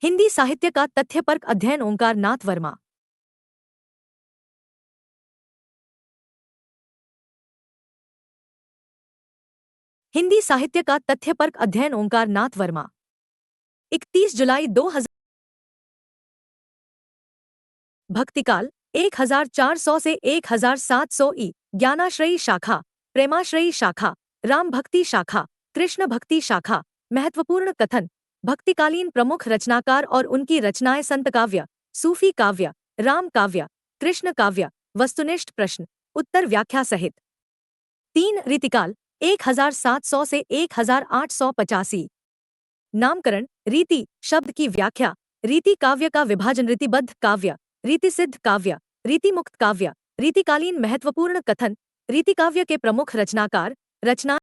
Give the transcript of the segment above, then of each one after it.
हिंदी साहित्य का तथ्यपरक अध्ययन ओंकार नाथ वर्मा। हिंदी साहित्य का तथ्यपरक अध्ययन ओंकार नाथ वर्मा। 31 जुलाई 2000। भक्तिकाल 1400 से 1700 ई। ज्ञानाश्रयी शाखा, प्रेमाश्रयी शाखा, राम भक्ति शाखा, कृष्ण भक्ति शाखा। महत्वपूर्ण कथन। भक्तिकालीन प्रमुख रचनाकार और उनकी रचनाएं संत काव्य, सूफी काव्य, राम काव्य, कृष्ण काव्य। वस्तुनिष्ठ प्रश्न उत्तर व्याख्या सहित। 3 रीतिकाल 1700 से 1885। नामकरण रीति शब्द की व्याख्या। रीति काव्य का विभाजन रीतिबद्ध काव्य, रीतिसिद्ध काव्य, रीतिमुक्त काव्य। रीतिकालीन महत्वपूर्ण कथन। रीतिकाव्य के प्रमुख रचनाकार, रचना।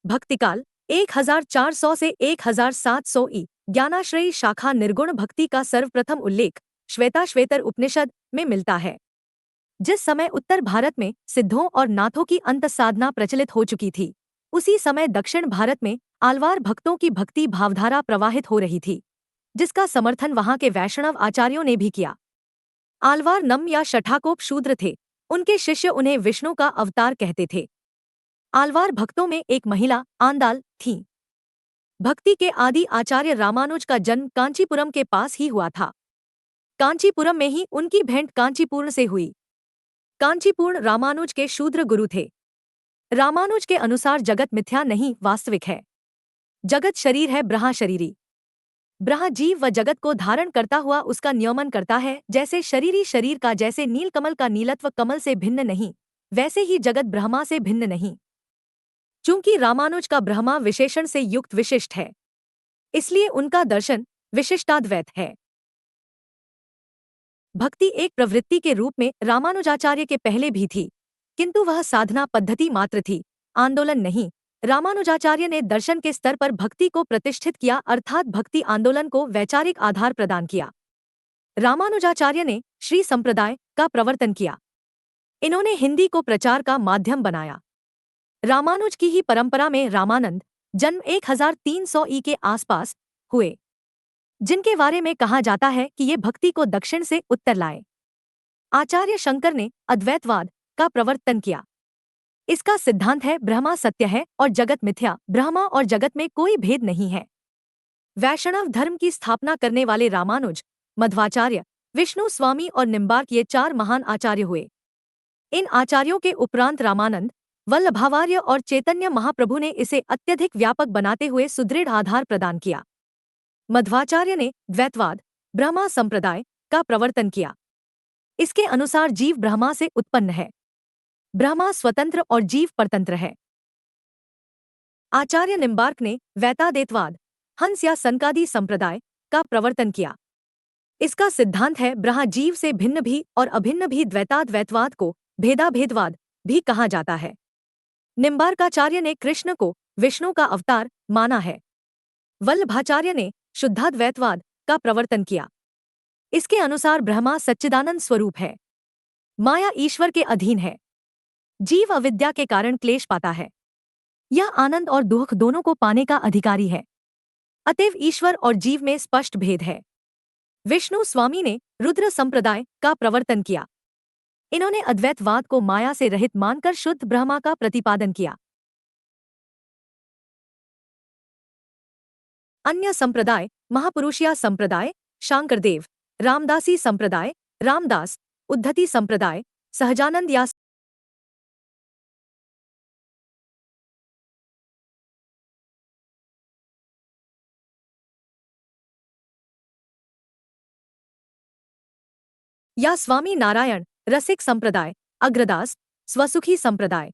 भक्तिकाल 1400 से 1700 ई। ज्ञानाश्रयी शाखा निर्गुण भक्ति का सर्वप्रथम उल्लेख श्वेताश्वेतर उपनिषद में मिलता है। जिस समय उत्तर भारत में सिद्धों और नाथों की अंतसाधना प्रचलित हो चुकी थी, उसी समय दक्षिण भारत में आलवार भक्तों की भक्ति भावधारा प्रवाहित हो रही थी, जिसका समर्थन वहां के वैष्णव आचार्यों ने भी किया। आलवार नम या शठाकोप शूद्र थे। उनके शिष्य उन्हें विष्णु का अवतार कहते थे। आलवार भक्तों में एक महिला आंदाल थी। भक्ति के आदि आचार्य रामानुज का जन्म कांचीपुरम के पास ही हुआ था। कांचीपुरम में ही उनकी भेंट कांचीपूर्ण से हुई। कांचीपूर्ण रामानुज के शूद्र गुरु थे। रामानुज के अनुसार जगत मिथ्या नहीं, वास्तविक है। जगत शरीर है, ब्रह्मा शरीरी। ब्रह्मा जीव व जगत को धारण करता हुआ उसका नियमन करता है। जैसे शरीरी शरीर का, जैसे नीलकमल का नीलत्व कमल से भिन्न नहीं, वैसे ही जगत ब्रह्मा से भिन्न नहीं। चूंकि रामानुज का ब्रह्मा विशेषण से युक्त विशिष्ट है, इसलिए उनका दर्शन विशिष्टाद्वैत है। भक्ति एक प्रवृत्ति के रूप में रामानुजाचार्य के पहले भी थी, किंतु वह साधना पद्धति मात्र थी, आंदोलन नहीं। रामानुजाचार्य ने दर्शन के स्तर पर भक्ति को प्रतिष्ठित किया, अर्थात भक्ति आंदोलन को वैचारिक आधार प्रदान किया। रामानुजाचार्य ने श्री संप्रदाय का प्रवर्तन किया। इन्होंने हिंदी को प्रचार का माध्यम बनाया। रामानुज की ही परंपरा में रामानंद जन्म 1300 ई के आसपास हुए, जिनके बारे में कहा जाता है कि ये भक्ति को दक्षिण से उत्तर लाए। आचार्य शंकर ने अद्वैतवाद का प्रवर्तन किया। इसका सिद्धांत है ब्रह्मा सत्य है और जगत मिथ्या, ब्रह्मा और जगत में कोई भेद नहीं है। वैष्णव धर्म की स्थापना करने वाले रामानुज, मध्वाचार्य, विष्णु स्वामी और निम्बार्क ये 4 महान आचार्य हुए। इन आचार्यों के उपरांत रामानंद, वल्लभाचार्य और चैतन्य महाप्रभु ने इसे अत्यधिक व्यापक बनाते हुए सुदृढ़ आधार प्रदान किया। मध्वाचार्य ने द्वैतवाद, ब्रह्मा संप्रदाय का प्रवर्तन किया। इसके अनुसार जीव ब्रह्मा से उत्पन्न है, ब्रह्मा स्वतंत्र और जीव परतंत्र है। आचार्य निम्बार्क ने वैतादेतवाद, हंस या सनकादि संप्रदाय का प्रवर्तन किया। इसका सिद्धांत है ब्रह्मा जीव से भिन्न भी और अभिन्न भी। द्वैताद्वैतवाद को भेदाभेदवाद भी कहा जाता है। निम्बार्काचार्य ने कृष्ण को विष्णु का अवतार माना है। वल्लभाचार्य ने शुद्धाद्वैतवाद का प्रवर्तन किया। इसके अनुसार ब्रह्मा सच्चिदानंद स्वरूप है, माया ईश्वर के अधीन है, जीव अविद्या के कारण क्लेश पाता है, यह आनंद और दुख दोनों को पाने का अधिकारी है। अतएव ईश्वर और जीव में स्पष्ट भेद है। विष्णु स्वामी ने रुद्र संप्रदाय का प्रवर्तन किया। इन्होंने अद्वैतवाद को माया से रहित मानकर शुद्ध ब्रह्मा का प्रतिपादन किया। अन्य संप्रदाय महापुरुषिया संप्रदाय, शांकरदेव, रामदासी संप्रदाय, रामदास, उद्धति संप्रदाय, सहजानंद या स्वामी नारायण, रसिक संप्रदाय, अग्रदास, स्वसुखी संप्रदाय,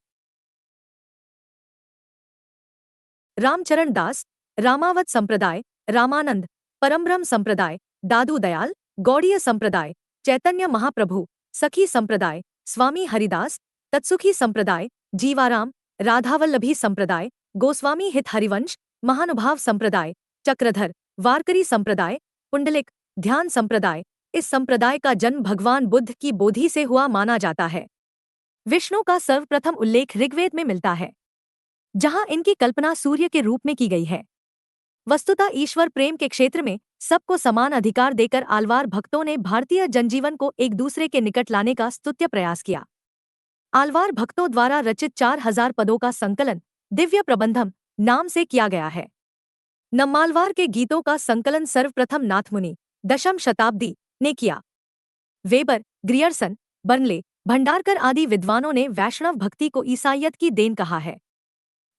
रामचरण दास, रामावत संप्रदाय, रामानंद, परमब्रह्म संप्रदाय, दादू दयाल, गौड़ीय संप्रदाय, चैतन्य महाप्रभु, सखी संप्रदाय, स्वामी हरिदास, तत्सुखी संप्रदाय, जीवाराम, राधावल्लभी संप्रदाय, गोस्वामी हित हरिवंश, महानुभाव संप्रदाय, चक्रधर, वारकरी संप्रदाय, पुंडलिक, ध्यान संप्रदाय। इस संप्रदाय का जन्म भगवान बुद्ध की बोधि से हुआ माना जाता है। विष्णु का सर्वप्रथम उल्लेख ऋग्वेद में मिलता है, जहां इनकी कल्पना सूर्य के रूप में की गई है। वस्तुतः ईश्वर प्रेम के क्षेत्र में सबको समान अधिकार देकर आलवार भक्तों ने भारतीय जनजीवन को एक दूसरे के निकट लाने का स्तुत्य प्रयास किया। आलवार भक्तों द्वारा रचित 4000 पदों का संकलन दिव्य प्रबंधम नाम से किया गया है। नम्मालवार के गीतों का संकलन सर्वप्रथम नाथमुनि दशम शताब्दी ने किया। वेबर, ग्रियर्सन, बर्नले, भंडारकर आदि विद्वानों ने वैष्णव भक्ति को ईसाइयत की देन कहा है।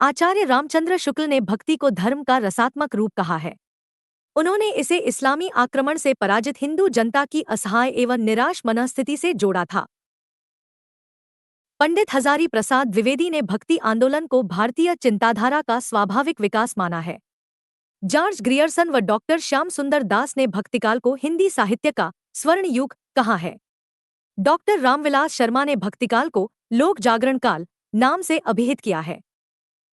आचार्य रामचंद्र शुक्ल ने भक्ति को धर्म का रसात्मक रूप कहा है। उन्होंने इसे इस्लामी आक्रमण से पराजित हिंदू जनता की असहाय एवं निराश मनस्थिति से जोड़ा था। पंडित हजारी प्रसाद द्विवेदी ने भक्ति आंदोलन को भारतीय चिंताधारा का स्वाभाविक विकास माना है। जॉर्ज ग्रियर्सन व डॉक्टर श्याम सुंदर दास ने भक्तिकाल को हिंदी साहित्य का स्वर्ण युग कहा है। डॉक्टर रामविलास शर्मा ने भक्तिकाल को लोक जागरण काल नाम से अभिहित किया है।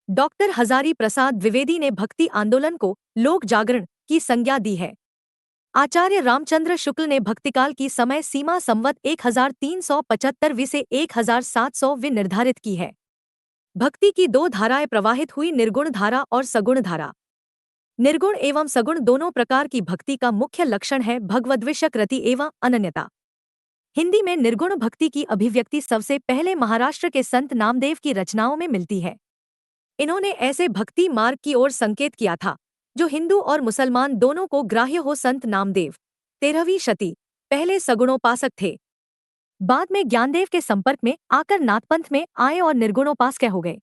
डॉक्टर हजारी प्रसाद द्विवेदी ने भक्ति आंदोलन को लोक जागरण की संज्ञा दी है। आचार्य रामचंद्र शुक्ल ने भक्तिकाल की समय सीमा संवत 1375 से 1700 निर्धारित की है। भक्ति की दो धाराएं प्रवाहित हुई, निर्गुण धारा और सगुण धारा। निर्गुण एवं सगुण दोनों प्रकार की भक्ति का मुख्य लक्षण है भगवद्विषयक रति एवं अनन्यता। हिंदी में निर्गुण भक्ति की अभिव्यक्ति सबसे पहले महाराष्ट्र के संत नामदेव की रचनाओं में मिलती है। इन्होंने ऐसे भक्ति मार्ग की ओर संकेत किया था जो हिंदू और मुसलमान दोनों को ग्राह्य हो। संत नामदेव 13वीं शती पहले सगुणोपासक थे, बाद में ज्ञानदेव के संपर्क में आकर नाथपंथ में आए और निर्गुणोपासक हो गए।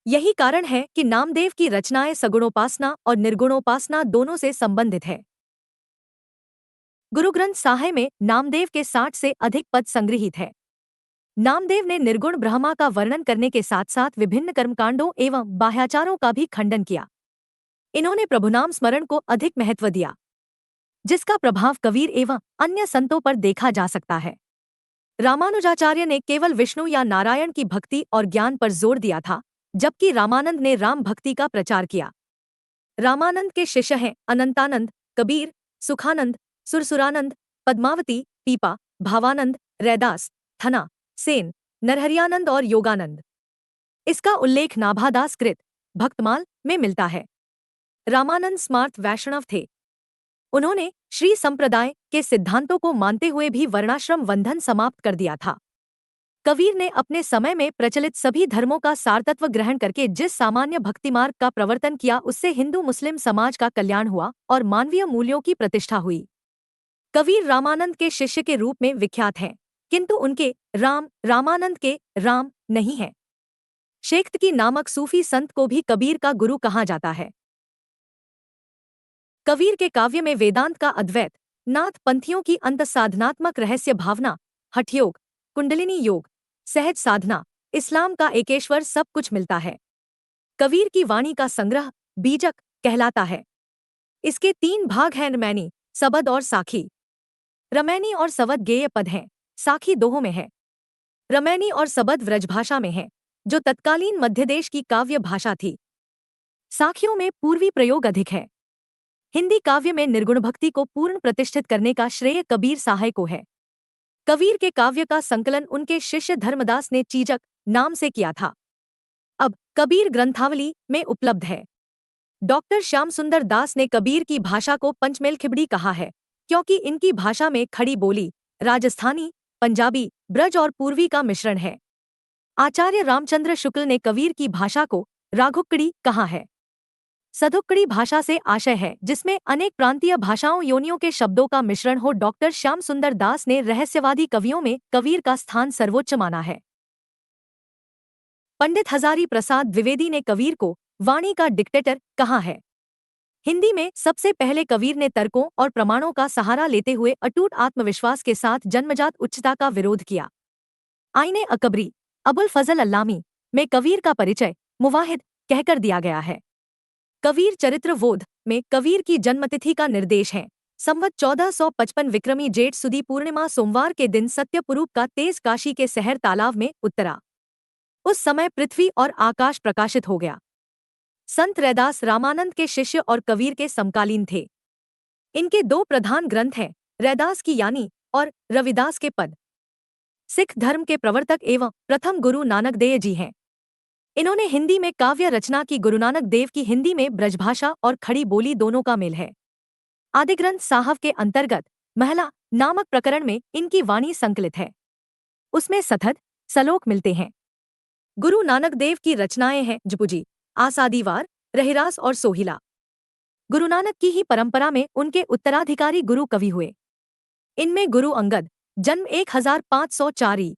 यही कारण है कि नामदेव की रचनाएं सगुणोपासना और निर्गुणोपासना दोनों से संबंधित है। गुरु ग्रंथ साहिब में नामदेव के 60 से अधिक पद संग्रहित है। नामदेव ने निर्गुण ब्रह्मा का वर्णन करने के साथ साथ विभिन्न कर्मकांडों एवं बाह्याचारों का भी खंडन किया। इन्होंने प्रभुनाम स्मरण को अधिक महत्व दिया, जिसका प्रभाव कबीर एवं अन्य संतों पर देखा जा सकता है। रामानुजाचार्य ने केवल विष्णु या नारायण की भक्ति और ज्ञान पर जोर दिया था, जबकि रामानंद ने राम भक्ति का प्रचार किया। रामानंद के शिष्य हैं अनंतानंद, कबीर, सुखानंद, सुरसुरानंद, पद्मावती, पीपा, भावानंद, रैदास, थना, सेन, नरहरियानंद और योगानंद। इसका उल्लेख नाभादास कृत भक्तमाल में मिलता है। रामानंद स्मार्त वैष्णव थे। उन्होंने श्री संप्रदाय के सिद्धांतों को मानते हुए भी वर्णाश्रम बंधन समाप्त कर दिया था। कबीर ने अपने समय में प्रचलित सभी धर्मों का सारतत्व ग्रहण करके जिस सामान्य भक्ति मार्ग का प्रवर्तन किया, उससे हिंदू मुस्लिम समाज का कल्याण हुआ और मानवीय मूल्यों की प्रतिष्ठा हुई। कबीर रामानंद के शिष्य के रूप में विख्यात हैं, किंतु उनके राम रामानंद के राम नहीं है। शेख्तकी नामक सूफी संत को भी कबीर का गुरु कहा जाता है। कबीर के काव्य में वेदांत का अद्वैत, नाथ पंथियों की अंतसाधनात्मक रहस्य भावना, हठयोग, कुंडलिनी योग, सहज साधना, इस्लाम का एकेश्वर सब कुछ मिलता है। कबीर की वाणी का संग्रह बीजक कहलाता है। इसके 3 भाग हैं, रमैनी, सबद और साखी। रमैनी और सबद गेय पद हैं, साखी दोहों में है। रमैनी और सबद व्रजभाषा में है, जो तत्कालीन मध्यदेश की काव्य भाषा थी। साखियों में पूर्वी प्रयोग अधिक है। हिंदी काव्य में निर्गुण भक्ति को पूर्ण प्रतिष्ठित करने का श्रेय कबीर साहय को है। कबीर के काव्य का संकलन उनके शिष्य धर्मदास ने चीजक नाम से किया था। अब कबीर ग्रंथावली में उपलब्ध है। डॉक्टर श्याम सुंदर दास ने कबीर की भाषा को पंचमेल खिबड़ी कहा है, क्योंकि इनकी भाषा में खड़ी बोली, राजस्थानी, पंजाबी, ब्रज और पूर्वी का मिश्रण है। आचार्य रामचंद्र शुक्ल ने कबीर की भाषा को राघुक्कड़ी कहा है। सधुक्कड़ी भाषा से आशय है जिसमें अनेक प्रांतीय भाषाओं योनियों के शब्दों का मिश्रण हो। डॉक्टर श्याम सुंदर दास ने रहस्यवादी कवियों में कबीर का स्थान सर्वोच्च माना है। पंडित हजारी प्रसाद द्विवेदी ने कबीर को वाणी का डिक्टेटर कहा है। हिंदी में सबसे पहले कबीर ने तर्कों और प्रमाणों का सहारा लेते हुए अटूट आत्मविश्वास के साथ जन्मजात उच्चता का विरोध किया। आईने अकबरी अबुल फजल अल्लामी में कबीर का परिचय मुवाहिद कहकर दिया गया है। कबीर चरित्र बोध में कबीर की जन्मतिथि का निर्देश है। संवत 1455 विक्रमी जेठ सुदी पूर्णिमा सोमवार के दिन सत्यपुरूप का तेज काशी के शहर तालाब में उतरा। उस समय पृथ्वी और आकाश प्रकाशित हो गया। संत रैदास रामानंद के शिष्य और कबीर के समकालीन थे। इनके 2 प्रधान ग्रंथ हैं, रैदास की यानी और रविदास के पद। सिख धर्म के प्रवर्तक एवं प्रथम गुरु नानक देव जी हैं। इन्होंने हिंदी में काव्य रचना की। गुरु नानक देव की हिंदी में ब्रजभाषा और खड़ी बोली दोनों का मेल है। आदिग्रंथ साहब के अंतर्गत महला नामक प्रकरण में इनकी वाणी संकलित है। उसमें सतत सलोक मिलते हैं। गुरु नानक देव की रचनाएं हैं जपुजी, आसादीवार, रहिरास और सोहिला। गुरु नानक की ही परंपरा में उनके उत्तराधिकारी गुरु कवि हुए। इनमें गुरु अंगद जन्म 1504 ई,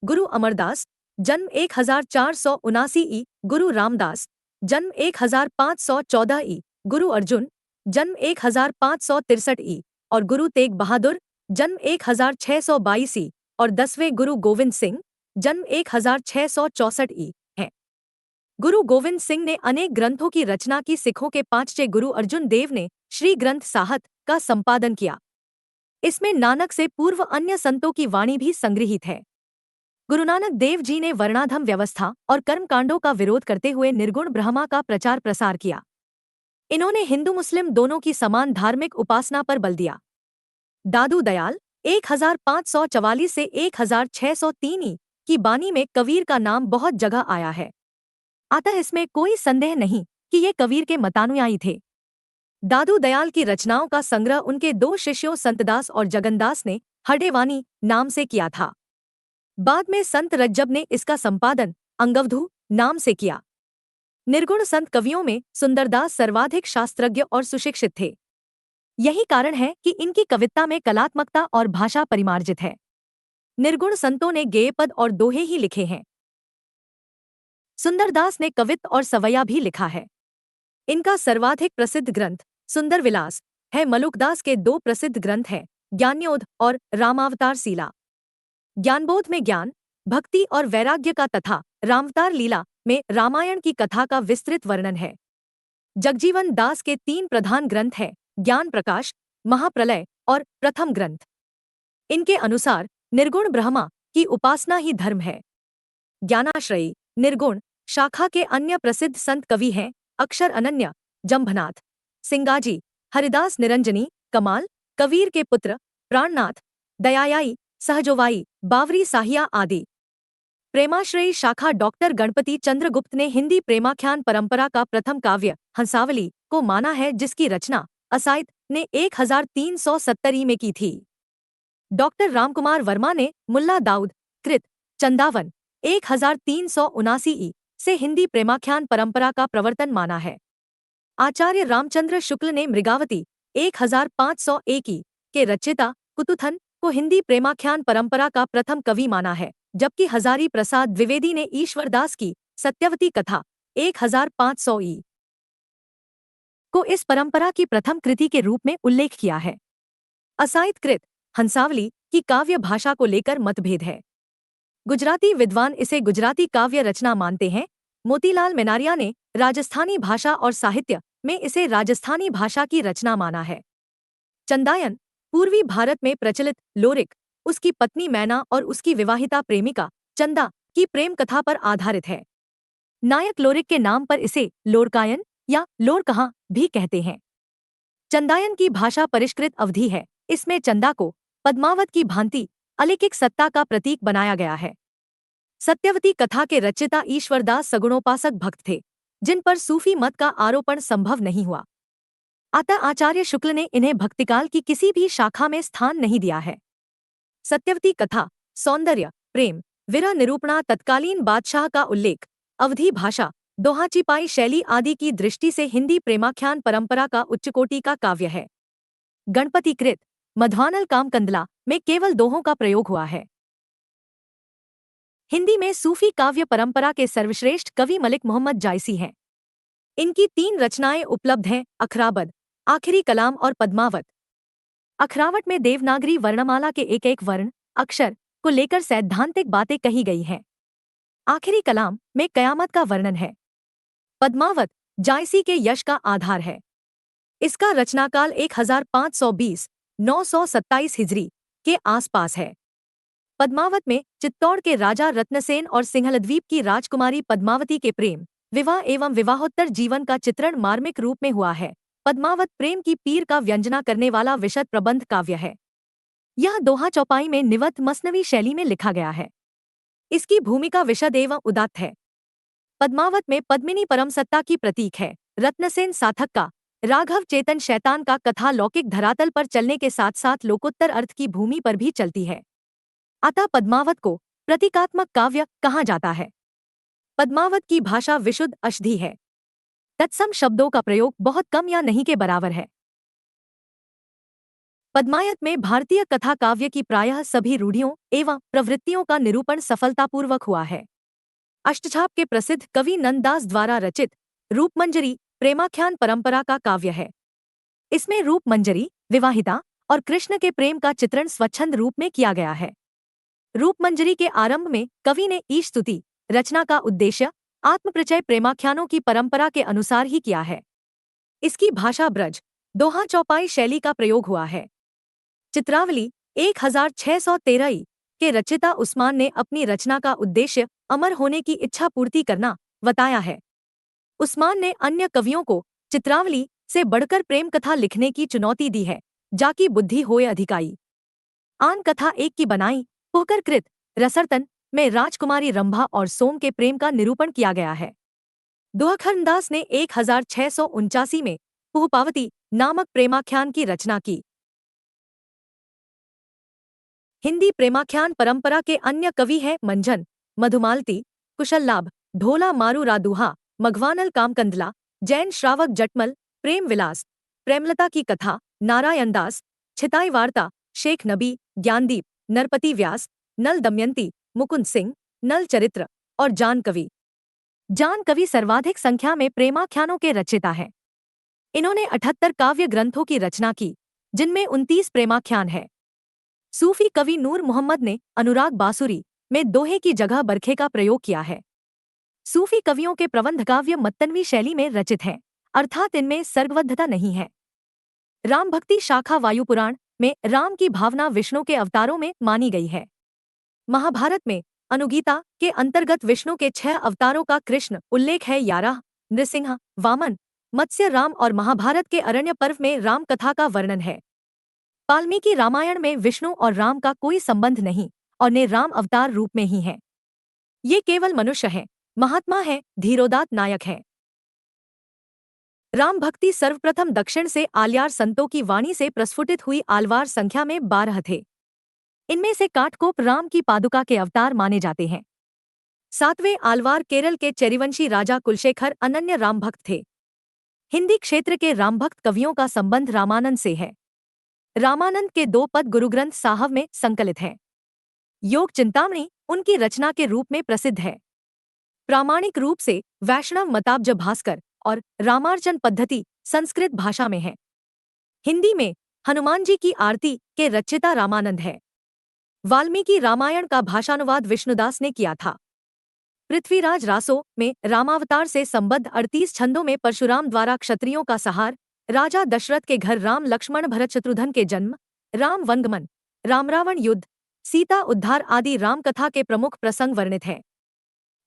गुरु अमरदास जन्म 1479 ई, गुरु रामदास जन्म 1514 ई, गुरु अर्जुन जन्म 1563 ई और गुरु तेग बहादुर जन्म 1622 ई और 10वें गुरु गोविंद सिंह जन्म 1664 ई हैं। गुरु गोविंद सिंह ने अनेक ग्रंथों की रचना की। सिखों के पांचवें गुरु अर्जुन देव ने श्री ग्रंथ साहब का संपादन किया। इसमें नानक से पूर्व अन्य संतों की वाणी भी संग्रहित है। गुरु नानक देव जी ने वर्णाधम व्यवस्था और कर्मकांडों का विरोध करते हुए निर्गुण ब्रह्मा का प्रचार प्रसार किया। इन्होंने हिंदू मुस्लिम दोनों की समान धार्मिक उपासना पर बल दिया। दादू दयाल 1544 से 1603 ई की बानी में कबीर का नाम बहुत जगह आया है। अतः इसमें कोई संदेह नहीं कि ये कबीर के मतानुयायी थे। दादू दयाल की रचनाओं का संग्रह उनके दो शिष्यों संतदास और जगन्दास ने हडेवानी नाम से किया था। बाद में संत रज्जब ने इसका संपादन अंगवधू नाम से किया। निर्गुण संत कवियों में सुंदरदास सर्वाधिक शास्त्रज्ञ और सुशिक्षित थे। यही कारण है कि इनकी कविता में कलात्मकता और भाषा परिमार्जित है। निर्गुण संतों ने गेयपद और दोहे ही लिखे हैं। सुंदरदास ने कवित्त और सवैया भी लिखा है। इनका सर्वाधिक प्रसिद्ध ग्रंथ सुंदर विलास है। मलुकदास के दो प्रसिद्ध ग्रंथ हैं, ज्ञानोद और रामावतार शीला। ज्ञानबोध में ज्ञान, भक्ति और वैराग्य का तथा रामावतार लीला में रामायण की कथा का विस्तृत वर्णन है। जगजीवन दास के तीन प्रधान ग्रंथ हैं, ज्ञान प्रकाश, महाप्रलय और प्रथम ग्रंथ। इनके अनुसार निर्गुण ब्रह्मा की उपासना ही धर्म है। ज्ञानाश्रयी निर्गुण शाखा के अन्य प्रसिद्ध संत कवि हैं अक्षर अनन्य, जंभनाथ, सिंगाजी, हरिदास निरंजनी, कमाल, कबीर के पुत्र, प्राणनाथ, दयायाई, सहजोवाई, बावरी साहिया आदि। प्रेमाश्रयी शाखा डॉक्टर गणपति चंद्रगुप्त ने हिंदी प्रेमाख्यान परंपरा का प्रथम काव्य हंसावली को माना है, जिसकी रचना असाइद ने 1370 ई में की थी। डॉक्टर रामकुमार वर्मा ने मुल्ला दाऊद कृत चंदावन 1379 ई से हिंदी प्रेमाख्यान परंपरा का प्रवर्तन माना है। आचार्य रामचंद्र शुक्ल ने मृगावती 1501 ई के रचयिता कुतुथन को हिंदी प्रेमाख्यान परंपरा का प्रथम कवि माना है, जबकि हजारी प्रसाद द्विवेदी ने ईश्वरदास की सत्यवती कथा 1500 ई को इस परंपरा की प्रथम कृति के रूप में उल्लेख किया है। असाइद कृत हंसावली की काव्य भाषा को लेकर मतभेद है। गुजराती विद्वान इसे गुजराती काव्य रचना मानते हैं। मोतीलाल मेनारिया ने राजस्थानी भाषा और साहित्य में इसे राजस्थानी भाषा की रचना माना है। चंदायन पूर्वी भारत में प्रचलित लोरिक, उसकी पत्नी मैना और उसकी विवाहिता प्रेमिका चंदा की प्रेम कथा पर आधारित है। नायक लोरिक के नाम पर इसे लोरकायन या लोरकहाँ भी कहते हैं। चंदायन की भाषा परिष्कृत अवधि है। इसमें चंदा को पद्मावत की भांति अलौकिक सत्ता का प्रतीक बनाया गया है। सत्यवती कथा के रचयिता ईश्वरदास सगुणोपासक भक्त थे, जिन पर सूफी मत का आरोपण संभव नहीं हुआ। अतः आचार्य शुक्ल ने इन्हें भक्तिकाल की किसी भी शाखा में स्थान नहीं दिया है। सत्यवती कथा सौंदर्य, प्रेम, विरह निरूपणा, तत्कालीन बादशाह का उल्लेख, अवधी भाषा, दोहा-चिपाई शैली आदि की दृष्टि से हिंदी प्रेमाख्यान परंपरा का उच्चकोटि का काव्य है। गणपति कृत मध्वानल कामकंदला में केवल दोहों का प्रयोग हुआ है। हिंदी में सूफी काव्य परंपरा के सर्वश्रेष्ठ कवि मलिक मोहम्मद जायसी हैं। इनकी 3 रचनाएं उपलब्ध हैं, अखराबद, आखिरी कलाम और पद्मावत। अखरावट में देवनागरी वर्णमाला के एक एक वर्ण अक्षर को लेकर सैद्धांतिक बातें कही गई हैं। आखिरी कलाम में कयामत का वर्णन है। पद्मावत जायसी के यश का आधार है। इसका रचनाकाल 1520-927 हिजरी के आसपास है। पद्मावत में चित्तौड़ के राजा रत्नसेन और सिंहलद्वीप की राजकुमारी पद्मावती के प्रेम, विवाह एवं विवाहोत्तर जीवन का चित्रण मार्मिक रूप में हुआ है। पद्मावत प्रेम की पीर का व्यंजना करने वाला विशद प्रबंध काव्य है। यह दोहा चौपाई में निवत मसनवी शैली में लिखा गया है। इसकी भूमिका विशद एवं उदात्त है। पद्मावत में पद्मिनी परमसत्ता की प्रतीक है। रत्नसेन सार्थक का राघव चेतन शैतान का कथा लौकिक धरातल पर चलने के साथ साथ लोकोत्तर अर्थ की भूमि पर भी चलती है। अतः पद्मावत को प्रतीकात्मक काव्य कहा जाता है। पद्मावत की भाषा विशुद्ध अशुद्धि है। तत्सम शब्दों का प्रयोग बहुत कम या नहीं के बराबर है। पद्मायत में भारतीय कथा काव्य की प्रायः सभी रूढ़ियों एवं प्रवृत्तियों का निरूपण सफलतापूर्वक हुआ है। अष्टछाप के प्रसिद्ध कवि नंददास द्वारा रचित रूपमंजरी प्रेमाख्यान परंपरा का काव्य है। इसमें रूपमंजरी, विवाहिता और कृष्ण के प्रेम का चित्रण स्वच्छंद रूप में किया गया है। रूपमंजरी के आरंभ में कवि ने ईश स्तुति रचना का उद्देश्य आत्मप्रचय प्रेमाख्यानों की परंपरा के अनुसार ही किया है। इसकी भाषा ब्रज दोहा चौपाई शैली का प्रयोग हुआ है। चित्रावली 1613 के रचिता उस्मान ने अपनी रचना का उद्देश्य अमर होने की इच्छा पूर्ति करना बताया है। उस्मान ने अन्य कवियों को चित्रावली से बढ़कर प्रेम कथा लिखने की चुनौती दी है। जाकी बुद्धि होए अधिकाई आन कथा एक की बनाई पुहकर कृत रसरतन में राजकुमारी रंभा और सोम के प्रेम का निरूपण किया गया है। दुहखरदास ने 1649 में पुहपावती नामक प्रेमाख्यान की रचना की। हिंदी प्रेमाख्यान परंपरा के अन्य कवि हैं मंझन, मधुमालती, कुशललाभ, ढोला मारू रादुहा, मघवानल कामकंदला, जैन श्रावक जटमल, प्रेम विलास, प्रेमलता की कथा, नारायण दास, छिताई वार्ता, शेख नबी, ज्ञानदीप, नरपति व्यास, नल दमयंती, मुकुंद सिंह, नल चरित्र और जान कवि। जान कवि सर्वाधिक संख्या में प्रेमाख्यानों के रचयिता हैं। इन्होंने 78 काव्य ग्रंथों की रचना की, जिनमें 29 प्रेमाख्यान है। सूफी कवि नूर मोहम्मद ने अनुराग बांसुरी में दोहे की जगह बरखे का प्रयोग किया है। सूफी कवियों के प्रबंध काव्य मत्तनवी शैली में रचित हैं, अर्थात इनमें सर्गबद्धता नहीं है। राम भक्ति शाखा वायुपुराण में राम की भावना विष्णु के अवतारों में मानी गई है। महाभारत में अनुगीता के अंतर्गत विष्णु के 6 अवतारों का कृष्ण उल्लेख है। 11 नृसिंह, वामन, मत्स्य राम और महाभारत के अरण्य पर्व में राम कथा का वर्णन है। वाल्मीकि रामायण में विष्णु और राम का कोई संबंध नहीं और ने राम अवतार रूप में ही हैं। ये केवल मनुष्य हैं, महात्मा हैं, धीरोदात्त नायक हैं। राम भक्ति सर्वप्रथम दक्षिण से आल्यार संतों की वाणी से प्रस्फुटित हुई। आलवार संख्या में 12 थे। इनमें से काटकोप राम की पादुका के अवतार माने जाते हैं। 7वें आलवार केरल के चेरिवंशी राजा कुलशेखर अनन्य राम भक्त थे। हिंदी क्षेत्र के रामभक्त कवियों का संबंध रामानंद से है। रामानंद के 2 पद गुरुग्रंथ साहब में संकलित हैं। योग चिंतामणि उनकी रचना के रूप में प्रसिद्ध है। प्रामाणिक रूप से वैष्णव मताब्ज भास्कर और रामार्चन पद्धति संस्कृत भाषा में है। हिंदी में हनुमान जी की आरती के रचयिता रामानंद है। वाल्मीकि रामायण का भाषानुवाद विष्णुदास ने किया था। पृथ्वीराज रासो में रामावतार से संबद्ध 38 छंदों में परशुराम द्वारा क्षत्रियों का सहार, राजा दशरथ के घर राम लक्ष्मण भरत शत्रुघ्न के जन्म, राम वनगमन, राम रावण युद्ध, सीता उद्धार आदि राम कथा के प्रमुख प्रसंग वर्णित हैं।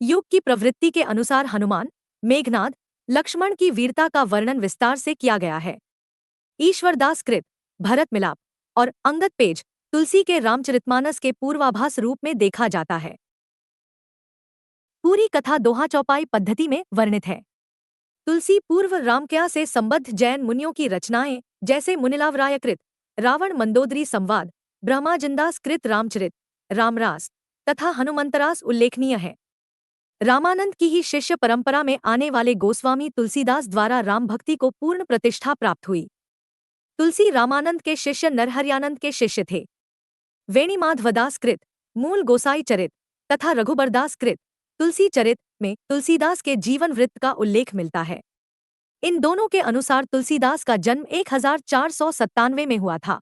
युग की प्रवृत्ति के अनुसार हनुमान, मेघनाद, लक्ष्मण की वीरता का वर्णन विस्तार से किया गया है। ईश्वरदास कृत, भरत मिलाप और अंगद पेज तुलसी के रामचरितमानस के पूर्वाभास रूप में देखा जाता है। पूरी कथा दोहा चौपाई पद्धति में वर्णित है। तुलसी पूर्व रामक्या से संबद्ध जैन मुनियों की रचनाएं जैसे मुनिलावराय कृत, रावण मंदोदरी संवाद, ब्रह्माजिंदास कृत रामचरित, रामरास तथा हनुमंतरास उल्लेखनीय है। रामानंद की ही शिष्य परंपरा में आने वाले गोस्वामी तुलसीदास द्वारा राम भक्ति को पूर्ण प्रतिष्ठा प्राप्त हुई। तुलसी रामानंद के शिष्य नरहरियानंद के शिष्य थे। वेणीमाधवदास कृत मूल गोसाई चरित तथा रघुबरदास कृत तुलसी चरित में तुलसीदास के जीवन वृत्त का उल्लेख मिलता है। इन दोनों के अनुसार तुलसीदास का जन्म 1497 में हुआ था।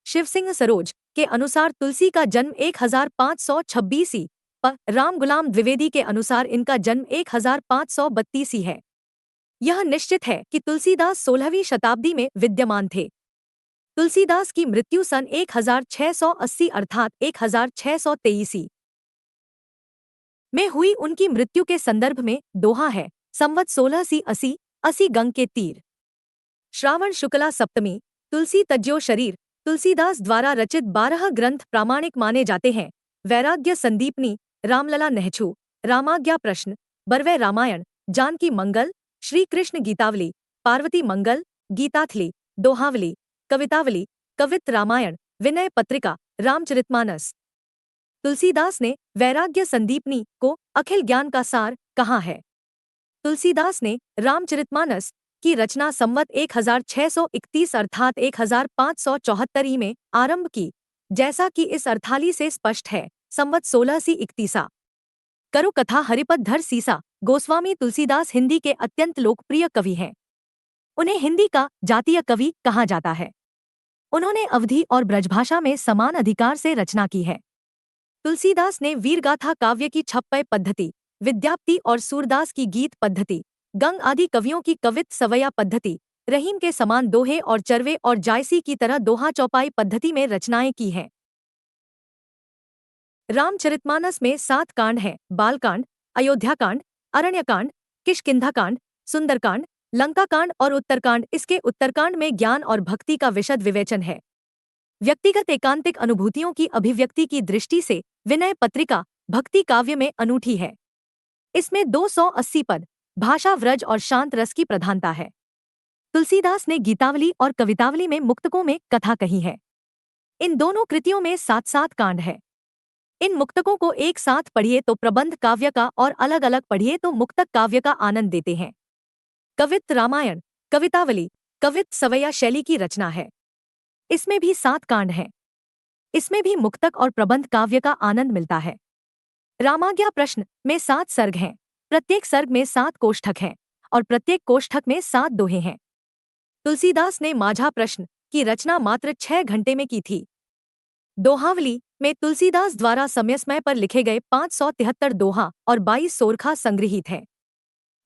शिवसिंह सरोज के अनुसार तुलसी का जन्म 1526 पर राम गुलाम द्विवेदी के अनुसार इनका जन्म 1532 है। यह निश्चित है कि तुलसीदास 16वीं शताब्दी में विद्यमान थे। तुलसीदास की मृत्यु सन 1680 अर्थात 1623 में हुई। उनकी मृत्यु के संदर्भ में दोहा है, संवत 1680 गंग के तीर। श्रावण शुक्ला सप्तमी, तुलसी तज्यो शरीर तुलसीदास द्वारा रचित 12 ग्रंथ प्रामाणिक माने जाते हैं। वैराग्य संदीपनी, रामलला नेहछू, रामाज्ञा प्रश्न, बरवे रामायण, जानकी मंगल, श्री कृष्ण गीतावली, पार्वती मंगल, गीताथली, दोहावली, कवितावली, कवित्त रामायण, विनय पत्रिका, रामचरितमानस। तुलसीदास ने वैराग्य संदीपनी को अखिल ज्ञान का सार कहा है। तुलसीदास ने रामचरितमानस की रचना संवत 1631 अर्थात 1574 ई में आरंभ की, जैसा कि इस अर्थाली से स्पष्ट है। संवत 1631 करो कथा हरिपद धर सीसा गोस्वामी तुलसीदास हिंदी के अत्यंत लोकप्रिय कवि हैं। उन्हें हिंदी का जातीय कवि कहा जाता है। उन्होंने अवधी और ब्रजभाषा में समान अधिकार से रचना की है। तुलसीदास ने वीरगाथा काव्य की छप्पय पद्धति, विद्याप्ति और सूरदास की गीत पद्धति, गंग आदि कवियों की कवित्त सवैया पद्धति, रहीम के समान दोहे और चरवे और जायसी की तरह दोहा चौपाई पद्धति में रचनाएं की हैं। रामचरितमानस में 7 कांड हैं: बालकांड, अयोध्याकांड, अरण्यकांड, किष्किंधाकांड, सुंदरकांड, लंकाकांड और उत्तरकांड। इसके उत्तरकांड में ज्ञान और भक्ति का विशद विवेचन है। व्यक्तिगत एकांतिक अनुभूतियों की अभिव्यक्ति की दृष्टि से विनय पत्रिका भक्ति काव्य में अनूठी है। इसमें 280 पद, भाषा व्रज और शांत रस की प्रधानता है। तुलसीदास ने गीतावली और कवितावली में मुक्तकों में कथा कही है। इन दोनों कृतियों में 7-7 कांड है। इन मुक्तकों को एक साथ पढ़िए तो प्रबंध काव्य का और अलग अलग पढ़िए तो मुक्तक काव्य का आनंद देते हैं। कवित्त रामायण, कवितावली, कवित्त सवैया शैली की रचना है। इसमें भी 7 कांड हैं। इसमें भी मुक्तक और प्रबंध काव्य का आनंद मिलता है। रामाज्ञा प्रश्न में 7 सर्ग हैं। प्रत्येक सर्ग में 7 कोष्ठक हैं और प्रत्येक कोष्ठक में 7 दोहे हैं। तुलसीदास ने माझा प्रश्न की रचना मात्र 6 घंटे में की थी। दोहावली में तुलसीदास द्वारा समय समय पर लिखे गए 573 दोहा और 22 सोरखा संग्रहित हैं।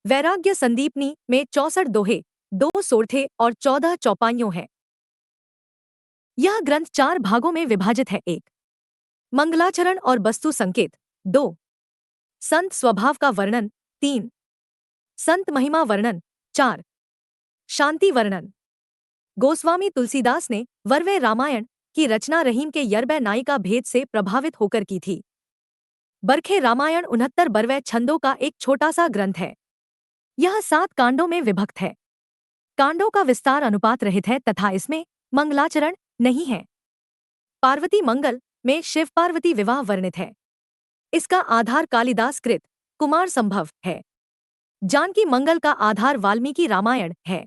वैराग्य संदीपनी में 64 दोहे, 2 सोरठे और 14 चौपाइयों हैं। यह ग्रंथ 4 भागों में विभाजित है। 1. मंगलाचरण और वस्तु संकेत। 2. संत स्वभाव का वर्णन। 3. संत महिमा वर्णन। 4. शांति वर्णन। गोस्वामी तुलसीदास ने वरवे रामायण की रचना रहीम के यरबै नायिका भेद से प्रभावित होकर की थी। बरखे रामायण 69 बरवे छंदों का एक छोटा सा ग्रंथ है। यह 7 कांडों में विभक्त है। कांडों का विस्तार अनुपात रहित है तथा इसमें मंगलाचरण नहीं है। पार्वती मंगल में शिव पार्वती विवाह वर्णित है। इसका आधार कालिदास कृत कुमार संभव है। जानकी मंगल का आधार वाल्मीकि रामायण है।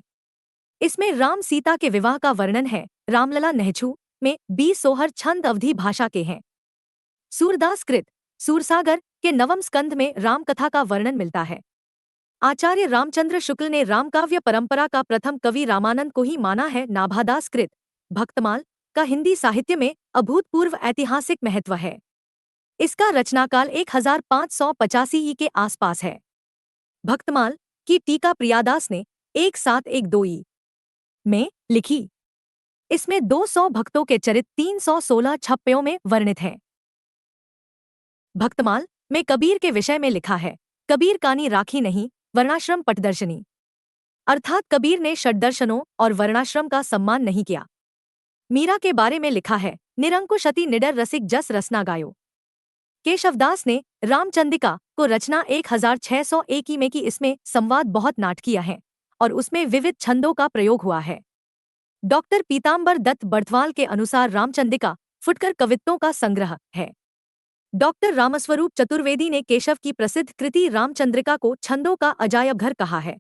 इसमें राम सीता के विवाह का वर्णन है। रामलला नेहछू में 20 सोहर छंद अवधी भाषा के हैं। सूरदास कृत सूरसागर के 9वें स्कंध में रामकथा का वर्णन मिलता है। आचार्य रामचंद्र शुक्ल ने रामकाव्य परंपरा का प्रथम कवि रामानंद को ही माना है। नाभादास कृत भक्तमाल का हिंदी साहित्य में अभूतपूर्व ऐतिहासिक महत्व है। इसका रचनाकाल 1585 ई के आसपास है। भक्तमाल की टीका प्रियादास ने 1712 ई में लिखी। इसमें 200 भक्तों के चरित 316 छप्पयों में वर्णित हैं। भक्तमाल में कबीर के विषय में लिखा है। कबीर कानी राखी नहीं वर्णाश्रम पटदर्शनी, अर्थात कबीर ने षड्दर्शनों और वर्णाश्रम का सम्मान नहीं किया। मीरा के बारे में लिखा है। निरंकुश अति निडर रसिक जस रसना गायो। केशवदास ने रामचंदिका को रचना 1601 ई में की। इसमें संवाद बहुत नाटकीय है और उसमें विविध छंदों का प्रयोग हुआ है। डॉक्टर पीताम्बर दत्त बर्थवाल के अनुसार रामचंदिका फुटकर कवित्तों का संग्रह है। डॉक्टर रामस्वरूप चतुर्वेदी ने केशव की प्रसिद्ध कृति रामचंद्रिका को छंदों का अजायब घर कहा है।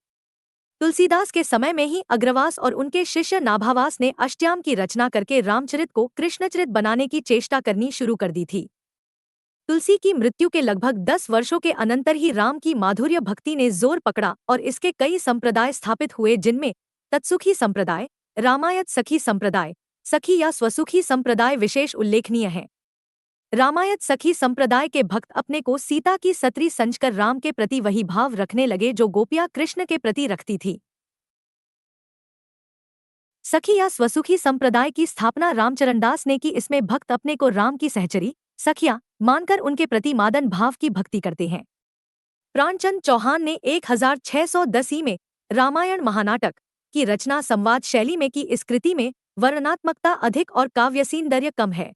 तुलसीदास के समय में ही अग्रवास और उनके शिष्य नाभावास ने अष्टयाम की रचना करके रामचरित को कृष्णचरित बनाने की चेष्टा करनी शुरू कर दी थी। तुलसी की मृत्यु के लगभग 10 वर्षों के अनंतर ही राम की माधुर्य भक्ति ने जोर पकड़ा और इसके कई संप्रदाय स्थापित हुए, जिनमें तत्सुखी संप्रदाय, रामायत सखी संप्रदाय, सखी या स्वसुखी संप्रदाय विशेष उल्लेखनीय हैं। रामायत सखी संप्रदाय के भक्त अपने को सीता की सत्री समझकर राम के प्रति वही भाव रखने लगे जो गोपियां कृष्ण के प्रति रखती थी। सखी या स्वसुखी संप्रदाय की स्थापना रामचरणदास ने की। इसमें भक्त अपने को राम की सहचरी सखिया मानकर उनके प्रति मादन भाव की भक्ति करते हैं। प्राणचंद चौहान ने 1610 ई में रामायण महानाटक की रचना संवाद शैली में की। इस कृति में वर्णनात्मकता अधिक और काव्यसौंदर्य कम है।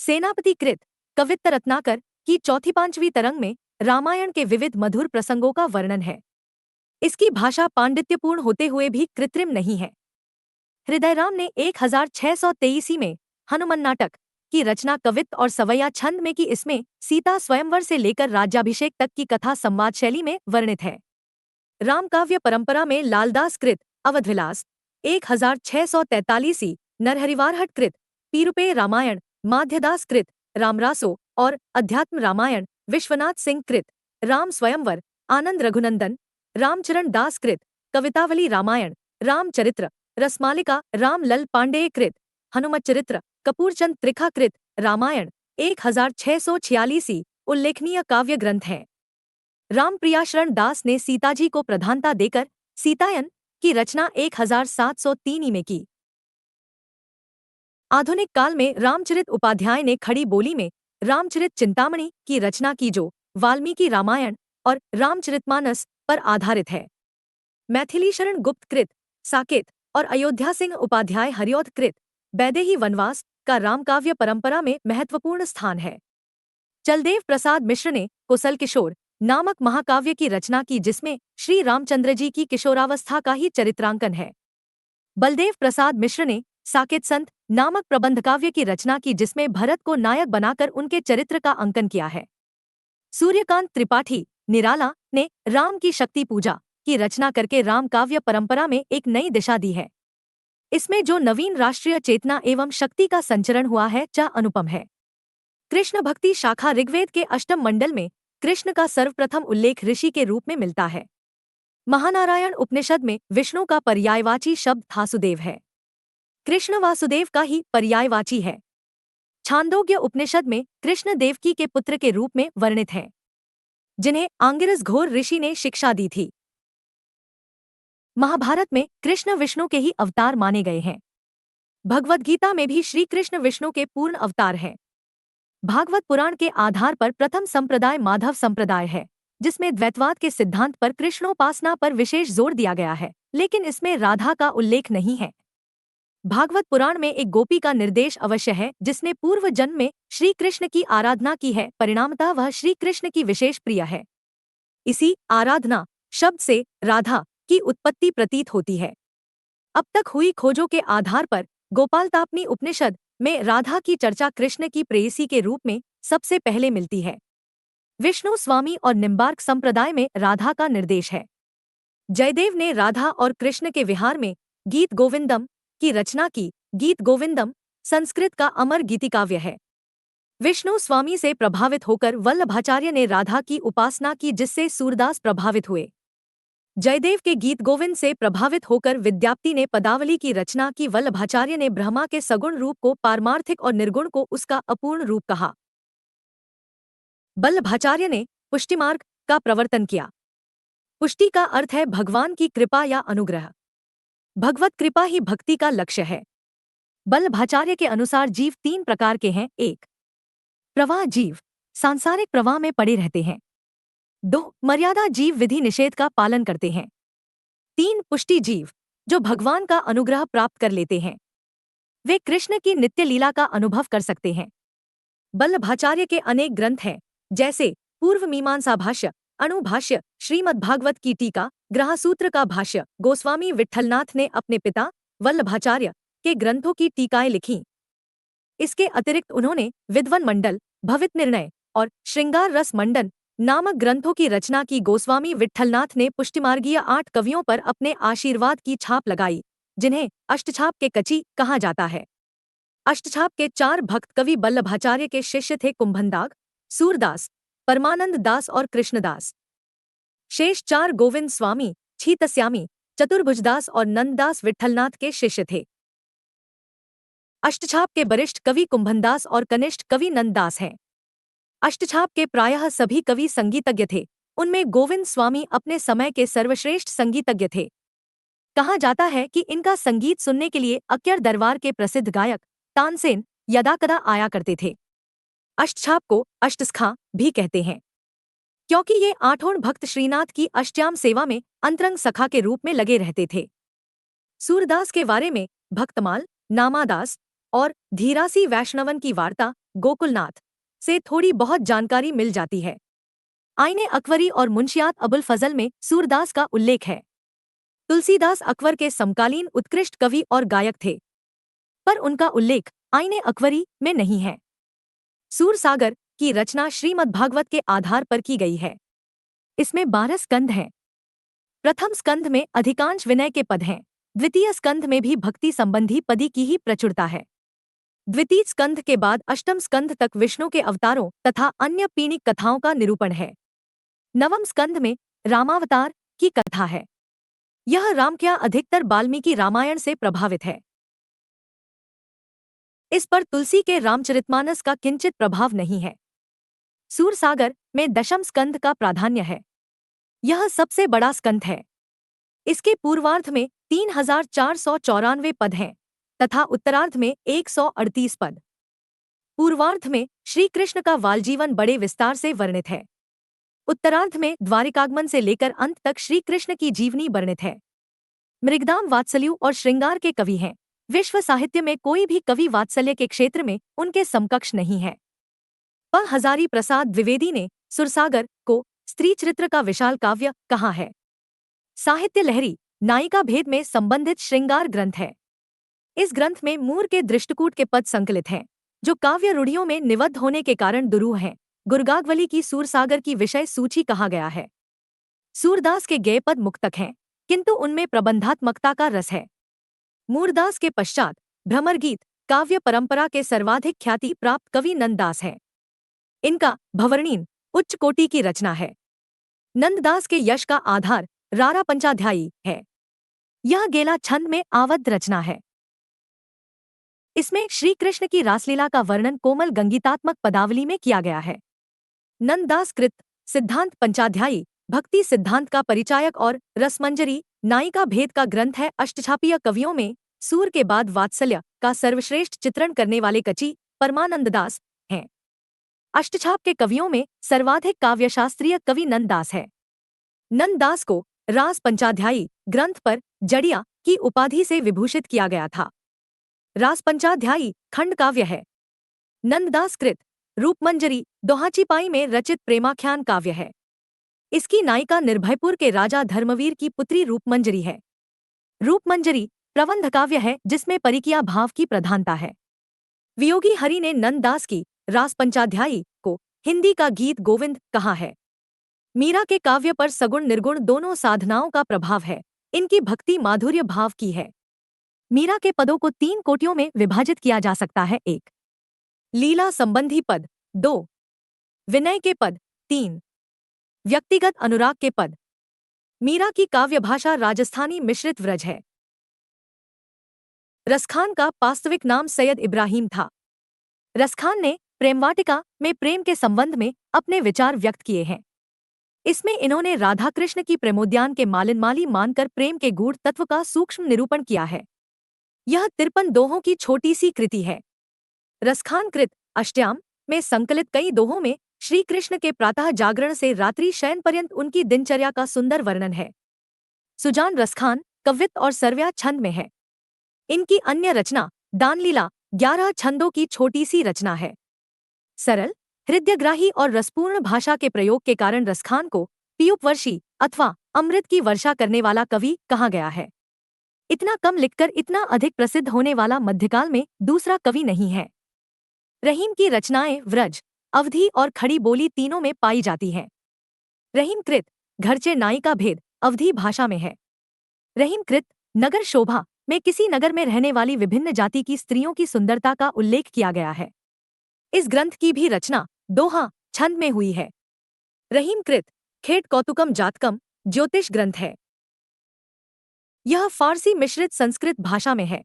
सेनापति कृत कवित्त रत्नाकर की चौथी पांचवी तरंग में रामायण के विविध मधुर प्रसंगों का वर्णन है। इसकी भाषा पांडित्यपूर्ण होते हुए भी कृत्रिम नहीं है। हृदयराम ने 1623 में हनुमान नाटक की रचना कवित्त और सवैया छंद में की। इसमें सीता स्वयंवर से लेकर राज्याभिषेक तक की कथा संवाद शैली में वर्णित है। रामकाव्य परंपरा में लालदास कृत अवधविलास 1643, नरहरिवारहट कृत पीरुपे रामायण, माध्यदास कृत रामरासो और अध्यात्म रामायण, विश्वनाथ सिंह कृत राम स्वयंवर, आनंद रघुनंदन, रामचरण दास कृत कवितावली रामायण, रामचरित्र रसमालिका, रामलल पांडेय कृत हनुमच्चरित्र, कपूरचंद त्रिखा कृत रामायण 1646 उल्लेखनीय काव्य ग्रंथ हैं। रामप्रियाशरण दास ने सीताजी को प्रधानता देकर सीतायन की रचना 1703 में की। आधुनिक काल में रामचरित उपाध्याय ने खड़ी बोली में रामचरित चिंतामणि की रचना की, जो वाल्मीकि रामायण और रामचरितमानस पर आधारित है। मैथिली शरण गुप्त कृत साकेत और अयोध्या सिंह उपाध्याय हरिऔध कृत वैदेही वनवास का रामकाव्य परंपरा में महत्वपूर्ण स्थान है। चलदेव प्रसाद मिश्र ने कुशल किशोर नामक महाकाव्य की रचना की, जिसमें श्री रामचंद्र जी की किशोरावस्था का ही चरित्रांकन है। बलदेव प्रसाद मिश्र ने साकेत संत नामक प्रबंध काव्य की रचना की, जिसमें भरत को नायक बनाकर उनके चरित्र का अंकन किया है। सूर्यकांत त्रिपाठी निराला ने राम की शक्ति पूजा की रचना करके राम काव्य परंपरा में एक नई दिशा दी है। इसमें जो नवीन राष्ट्रीय चेतना एवं शक्ति का संचरण हुआ है, वह अनुपम है। कृष्ण भक्ति शाखा ऋग्वेद के अष्टम मंडल में कृष्ण का सर्वप्रथम उल्लेख ऋषि के रूप में मिलता है। महानारायण उपनिषद में विष्णु का पर्यायवाची शब्द थासुदेव है। कृष्ण वासुदेव का ही पर्यायवाची है। छांदोग्य उपनिषद में कृष्ण देवकी के पुत्र के रूप में वर्णित हैं, जिन्हें आंगिरस घोर ऋषि ने शिक्षा दी थी। महाभारत में कृष्ण विष्णु के ही अवतार माने गए हैं। भगवद गीता में भी श्री कृष्ण विष्णु के पूर्ण अवतार हैं। भागवत पुराण के आधार पर प्रथम संप्रदाय माधव संप्रदाय है, जिसमें द्वैतवाद के सिद्धांत पर कृष्णोपासना पर विशेष जोर दिया गया है, लेकिन इसमें राधा का उल्लेख नहीं है। भागवत पुराण में एक गोपी का निर्देश अवश्य है, जिसने पूर्व जन्म में श्री कृष्ण की आराधना की है, परिणामतः वह श्री कृष्ण की विशेष प्रिय है। इसी आराधना शब्द से राधा की उत्पत्ति प्रतीत होती है। अब तक हुई खोजों के आधार पर गोपालतापनी उपनिषद में राधा की चर्चा कृष्ण की प्रेयसी के रूप में सबसे पहले मिलती है। विष्णु स्वामी और निम्बार्क संप्रदाय में राधा का निर्देश है। जयदेव ने राधा और कृष्ण के विहार में गीत गोविंदम की रचना की। गीत गोविंदम संस्कृत का अमर गीतिकाव्य है। विष्णु स्वामी से प्रभावित होकर वल्लभाचार्य ने राधा की उपासना की, जिससे सूरदास प्रभावित हुए। जयदेव के गीत गोविंद से प्रभावित होकर विद्याप्ति ने पदावली की रचना की। वल्लभाचार्य ने ब्रह्मा के सगुण रूप को पारमार्थिक और निर्गुण को उसका अपूर्ण रूप कहा। वल्लभाचार्य ने पुष्टिमार्ग का प्रवर्तन किया। पुष्टि का अर्थ है भगवान की कृपा या अनुग्रह। भगवत कृपा ही भक्ति का लक्ष्य है। वल्लभाचार्य के अनुसार जीव 3 प्रकार के हैं। 1. प्रवाह जीव, सांसारिक प्रवाह में पड़े रहते हैं। 2. मर्यादा जीव, विधि निषेध का पालन करते हैं। 3. पुष्टि जीव, जो भगवान का अनुग्रह प्राप्त कर लेते हैं। वे कृष्ण की नित्य लीला का अनुभव कर सकते हैं। वल्लभाचार्य के अनेक ग्रंथ हैं, जैसे पूर्व मीमांसा भाष्य, अणुभाष्य, श्रीमद्भागवत की टीका, ग्रहसूत्र का भाष्य। गोस्वामी विट्ठलनाथ ने अपने पिता वल्लभाचार्य के ग्रंथों की टीकाएं लिखीं। इसके अतिरिक्त उन्होंने विद्वन मंडल, भवित निर्णय और श्रृंगार रस मंडन नामक ग्रंथों की रचना की। गोस्वामी विट्ठलनाथ ने पुष्टिमार्गीय 8 कवियों पर अपने आशीर्वाद की छाप लगाई, जिन्हें अष्टछाप के कची कहा जाता है। अष्टछाप के 4 भक्त कवि वल्लभाचार्य के शिष्य थे। कुंभनदाग, सूरदास, परमानंद दास और कृष्णदास। शेष 4 गोविंद स्वामी, छीतस्यामी, चतुर्भुजदास और नंददास विट्ठलनाथ के शिष्य थे। अष्टछाप के वरिष्ठ कवि कुंभनदास और कनिष्ठ कवि नंददास हैं। अष्टछाप के प्रायः सभी कवि संगीतज्ञ थे। उनमें गोविंद स्वामी अपने समय के सर्वश्रेष्ठ संगीतज्ञ थे। कहा जाता है कि इनका संगीत सुनने के लिए अक्यर दरबार के प्रसिद्ध गायक तानसेन यदाकदा आया करते थे। अष्टछाप को अष्टसखा भी कहते हैं, क्योंकि ये 8 भक्त श्रीनाथ की अष्टयाम सेवा में अंतरंग सखा के रूप में लगे रहते थे। सूरदास के बारे में भक्तमाल, नामादास और धीरासी वैष्णवन की वार्ता, गोकुलनाथ, से थोड़ी बहुत जानकारी मिल जाती है। आईने अकबरी और मुंशियात अबुल फजल में सूरदास का उल्लेख है। तुलसीदास अकबर के समकालीन उत्कृष्ट कवि और गायक थे, पर उनका उल्लेख आईने अकबरी में नहीं है। सूरसागर की रचना श्रीमद्भागवत के आधार पर की गई है। इसमें 12 स्कंध हैं। प्रथम स्कंध में अधिकांश विनय के पद हैं। द्वितीय स्कंध में भी भक्ति संबंधी पदी की ही प्रचुरता है। द्वितीय स्कंध के बाद अष्टम स्कंध तक विष्णु के अवतारों तथा अन्य पीणिक कथाओं का निरूपण है। नवम स्कंध में रामावतार की कथा है। यह रामक्या अधिकतर वाल्मीकि रामायण से प्रभावित है। इस पर तुलसी के रामचरितमानस का किंचित प्रभाव नहीं है। सूरसागर में दशम स्कंध का प्राधान्य है। यह सबसे बड़ा स्कंध है। इसके पूर्वार्ध में 3494 पद हैं तथा उत्तरार्ध में 138 पद। पूर्वार्ध में श्री कृष्ण का वालजीवन बड़े विस्तार से वर्णित है। उत्तरार्ध में द्वारिकागमन से लेकर अंत तक श्री कृष्ण की जीवनी वर्णित है। मृगदाम वात्सल्य और श्रृंगार के कवि हैं। विश्व साहित्य में कोई भी कवि वात्सल्य के क्षेत्र में उनके समकक्ष नहीं है। हजारी प्रसाद द्विवेदी ने सुरसागर को स्त्री चरित्र का विशाल काव्य कहा है। साहित्य लहरी नायिका भेद में संबंधित श्रृंगार ग्रंथ है। इस ग्रंथ में मूर के दृष्टकूट के पद संकलित हैं, जो काव्य रूढ़ियों में निबद्ध होने के कारण दुरूह हैं। गुरगागवली की सूरसागर की विषय सूची कहा गया है। सूरदास के गेय पद मुक्तक हैं, किंतु उनमें प्रबंधात्मकता का रस है। मूरदास के पश्चात भ्रमर गीत काव्य परंपरा के सर्वाधिक ख्याति प्राप्त कवि नंददास हैं। इनका भवरणीन उच्च कोटि की रचना है। नंददास के यश का आधार रारा पंचाध्यायी है। यह गेला छंद में आवद्ध रचना है। इसमें श्री कृष्ण की रासलीला का वर्णन कोमल गंगीतात्मक पदावली में किया गया है। नंददास कृत सिद्धांत पंचाध्यायी भक्ति सिद्धांत का परिचायक और रसमंजरी नायिका भेद का ग्रंथ है। अष्टछापीय कवियों में सूर के बाद वात्सल्य का सर्वश्रेष्ठ चित्रण करने वाले कचि परमानंददास हैं। अष्टछाप के कवियों में सर्वाधिक काव्यशास्त्रीय कवि नंददास है। नंददास को रास पंचाध्यायी ग्रंथ पर जड़िया की उपाधि से विभूषित किया गया था। रास पंचाध्यायी खंड काव्य है। नंददास कृत रूपमंजरी दोहाचीपाई में रचित प्रेमाख्यान काव्य है। इसकी नायिका निर्भयपुर के राजा धर्मवीर की पुत्री रूपमंजरी है। रूपमंजरी प्रबंध काव्य है जिसमें परिकिया भाव की प्रधानता है। वियोगी हरि ने नंददास की रास पंचाध्यायी को हिंदी का गीत गोविंद कहा है। मीरा के काव्य पर सगुण निर्गुण दोनों साधनाओं का प्रभाव है। इनकी भक्ति माधुर्य भाव की है। मीरा के पदों को 3 कोटियों में विभाजित किया जा सकता है। 1 लीला संबंधी पद, 2 विनय के पद, 3 व्यक्तिगत अनुराग के पद। मीरा की काव्य भाषा राजस्थानी मिश्रित व्रज है। रसखान का वास्तविक नाम सैयद इब्राहिम था। रसखान ने प्रेमवाटिका में प्रेम के संबंध में अपने विचार व्यक्त किए हैं। इसमें इन्होंने राधा कृष्ण की प्रेमोद्यान के मालिनमाली मानकर प्रेम के गूढ़ तत्व का सूक्ष्म निरूपण किया है। यह 53 दोहों की छोटी सी कृति है। रसखान कृत अष्टयाम में संकलित कई दोहों में श्री कृष्ण के प्रातः जागरण से रात्रि शयन पर्यंत उनकी दिनचर्या का सुंदर वर्णन है। सुजान रसखान कव्यत और सर्व्या छंद में है। इनकी अन्य रचना दानलीला 11 छंदों की छोटी सी रचना है। सरल, हृदयग्राही और रसपूर्ण भाषा के प्रयोग के कारण रसखान को पीयूपवर्षी अथवा अमृत की वर्षा करने वाला कवि कहा गया है। इतना कम लिखकर इतना अधिक प्रसिद्ध होने वाला मध्यकाल में दूसरा कवि नहीं है। रहीम की रचनाएं व्रज, अवधी और खड़ी बोली तीनों में पाई जाती हैं। रहीम कृत घरचे नायिका भेद अवधी भाषा में है। रहीम कृत नगर शोभा में किसी नगर में रहने वाली विभिन्न जाति की स्त्रियों की सुंदरता का उल्लेख किया गया है। इस ग्रंथ की भी रचना दोहा छंद में हुई है। रहीम कृत खेट कौतुकम जातकम ज्योतिष ग्रंथ है। यह फारसी मिश्रित संस्कृत भाषा में है।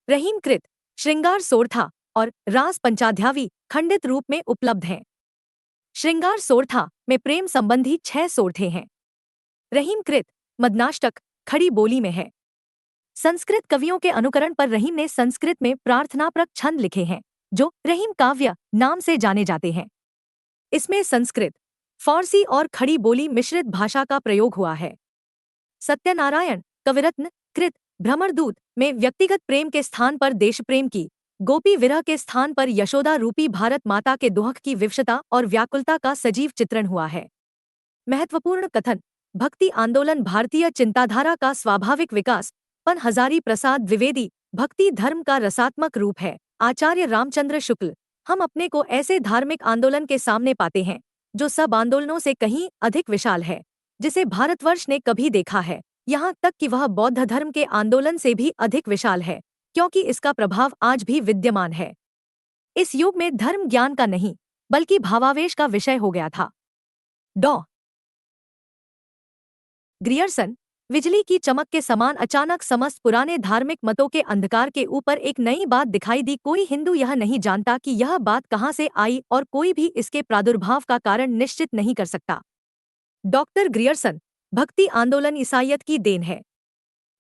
रहीम कृत श्रृंगार सोरठा और रास पंचाध्यायी खंडित रूप में उपलब्ध हैं। श्रृंगार सोरठा में प्रेम संबंधी 6 सोरठे हैं। रहीम कृत मदनाष्टक खड़ी बोली में है। संस्कृत कवियों के अनुकरण पर रहीम ने संस्कृत में प्रार्थनाप्रक छंद लिखे हैं, जो रहीम काव्य नाम से जाने जाते हैं। इसमें संस्कृत, फारसी और खड़ी बोली मिश्रित भाषा का प्रयोग हुआ है। सत्यनारायण कविरत्न कृत भ्रमरदूत में व्यक्तिगत प्रेम के स्थान पर देशप्रेम की गोपी विरह के स्थान पर यशोदा रूपी भारत माता के दुख की विवशता और व्याकुलता का सजीव चित्रण हुआ है। महत्वपूर्ण कथन। भक्ति आंदोलन भारतीय चिंताधारा का स्वाभाविक विकास। पं हजारी प्रसाद द्विवेदी। भक्ति धर्म का रसात्मक रूप है। आचार्य रामचंद्र शुक्ल। हम अपने को ऐसे धार्मिक आंदोलन के सामने पाते हैं जो सब आंदोलनों से कहीं अधिक विशाल है जिसे भारतवर्ष ने कभी देखा है। यहाँ तक कि वह बौद्ध धर्म के आंदोलन से भी अधिक विशाल है, क्योंकि इसका प्रभाव आज भी विद्यमान है। इस युग में धर्म ज्ञान का नहीं बल्कि भावावेश का विषय हो गया था। डॉ ग्रियर्सन। बिजली की चमक के समान अचानक समस्त पुराने धार्मिक मतों के अंधकार के ऊपर एक नई बात दिखाई दी। कोई हिंदू यह नहीं जानता कि यह बात कहाँ से आई और कोई भी इसके प्रादुर्भाव का कारण निश्चित नहीं कर सकता। Doctor Grierson. भक्ति आंदोलन ईसाइयत की देन है।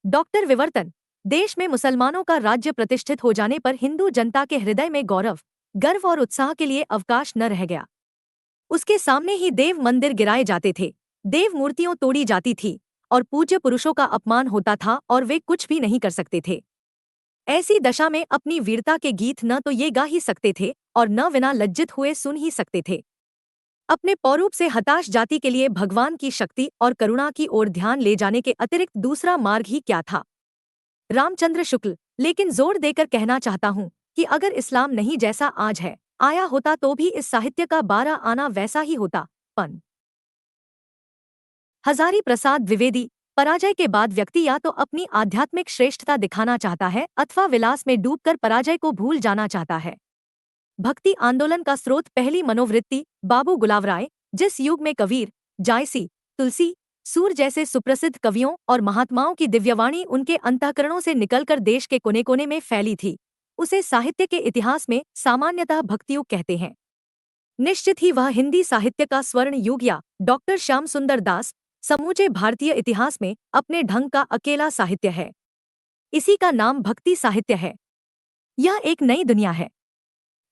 डॉक्टर विवर्तन। देश में मुसलमानों का राज्य प्रतिष्ठित हो जाने पर हिंदू जनता के हृदय में गौरव, गर्व और उत्साह के लिए अवकाश न रह गया। उसके सामने ही देव मंदिर गिराए जाते थे, देव मूर्तियों तोड़ी जाती थी और पूज्य पुरुषों का अपमान होता था और वे कुछ भी नहीं कर सकते थे। ऐसी दशा में अपनी वीरता के गीत न तो ये गा ही सकते थे और न बिना लज्जित हुए सुन ही सकते थे। अपने पौरूप से हताश जाति के लिए भगवान की शक्ति और करुणा की ओर ध्यान ले जाने के अतिरिक्त दूसरा मार्ग ही क्या था? रामचंद्र शुक्ल। लेकिन जोर देकर कहना चाहता हूँ कि अगर इस्लाम नहीं जैसा आज है आया होता तो भी इस साहित्य का 12 आना वैसा ही होता। पं हजारी प्रसाद द्विवेदी। पराजय के बाद व्यक्ति या तो अपनी आध्यात्मिक श्रेष्ठता दिखाना चाहता है अथवा विलास में डूबकर पराजय को भूल जाना चाहता है। भक्ति आंदोलन का स्रोत पहली मनोवृत्ति बाबू गुलावराय, जिस युग में कबीर, जायसी, तुलसी, सूर जैसे सुप्रसिद्ध कवियों और महात्माओं की दिव्यवाणी उनके अंतःकरणों से निकलकर देश के कोने कोने में फैली थी, उसे साहित्य के इतिहास में सामान्यतः भक्तियुग कहते हैं। निश्चित ही वह हिंदी साहित्य का स्वर्ण युग या डॉक्टर श्याम सुंदर दास समूचे भारतीय इतिहास में अपने ढंग का अकेला साहित्य है। इसी का नाम भक्ति साहित्य है। यह एक नई दुनिया है।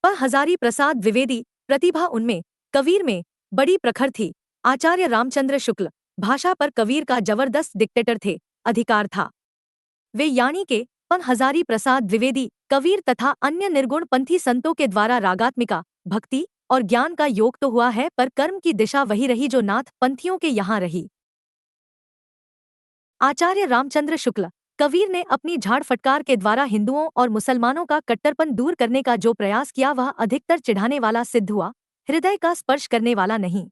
पं हजारी प्रसाद द्विवेदी। प्रतिभा उनमें, कबीर में, बड़ी प्रखर थी। आचार्य रामचंद्र शुक्ल भाषा पर कबीर का जबरदस्त डिक्टेटर थे, अधिकार था। वे यानी के पं हजारी प्रसाद द्विवेदी कबीर तथा अन्य निर्गुण पंथी संतों के द्वारा रागात्मिका, भक्ति और ज्ञान का योग तो हुआ है, पर कर्म की दिशा वही रही जो नाथ पंथियों के यहाँ रही। आचार्य रामचंद्र शुक्ल। कबीर ने अपनी झाड़ फटकार के द्वारा हिंदुओं और मुसलमानों का कट्टरपन दूर करने का जो प्रयास किया वह अधिकतर चिढ़ाने वाला सिद्ध हुआ, हृदय का स्पर्श करने वाला नहीं।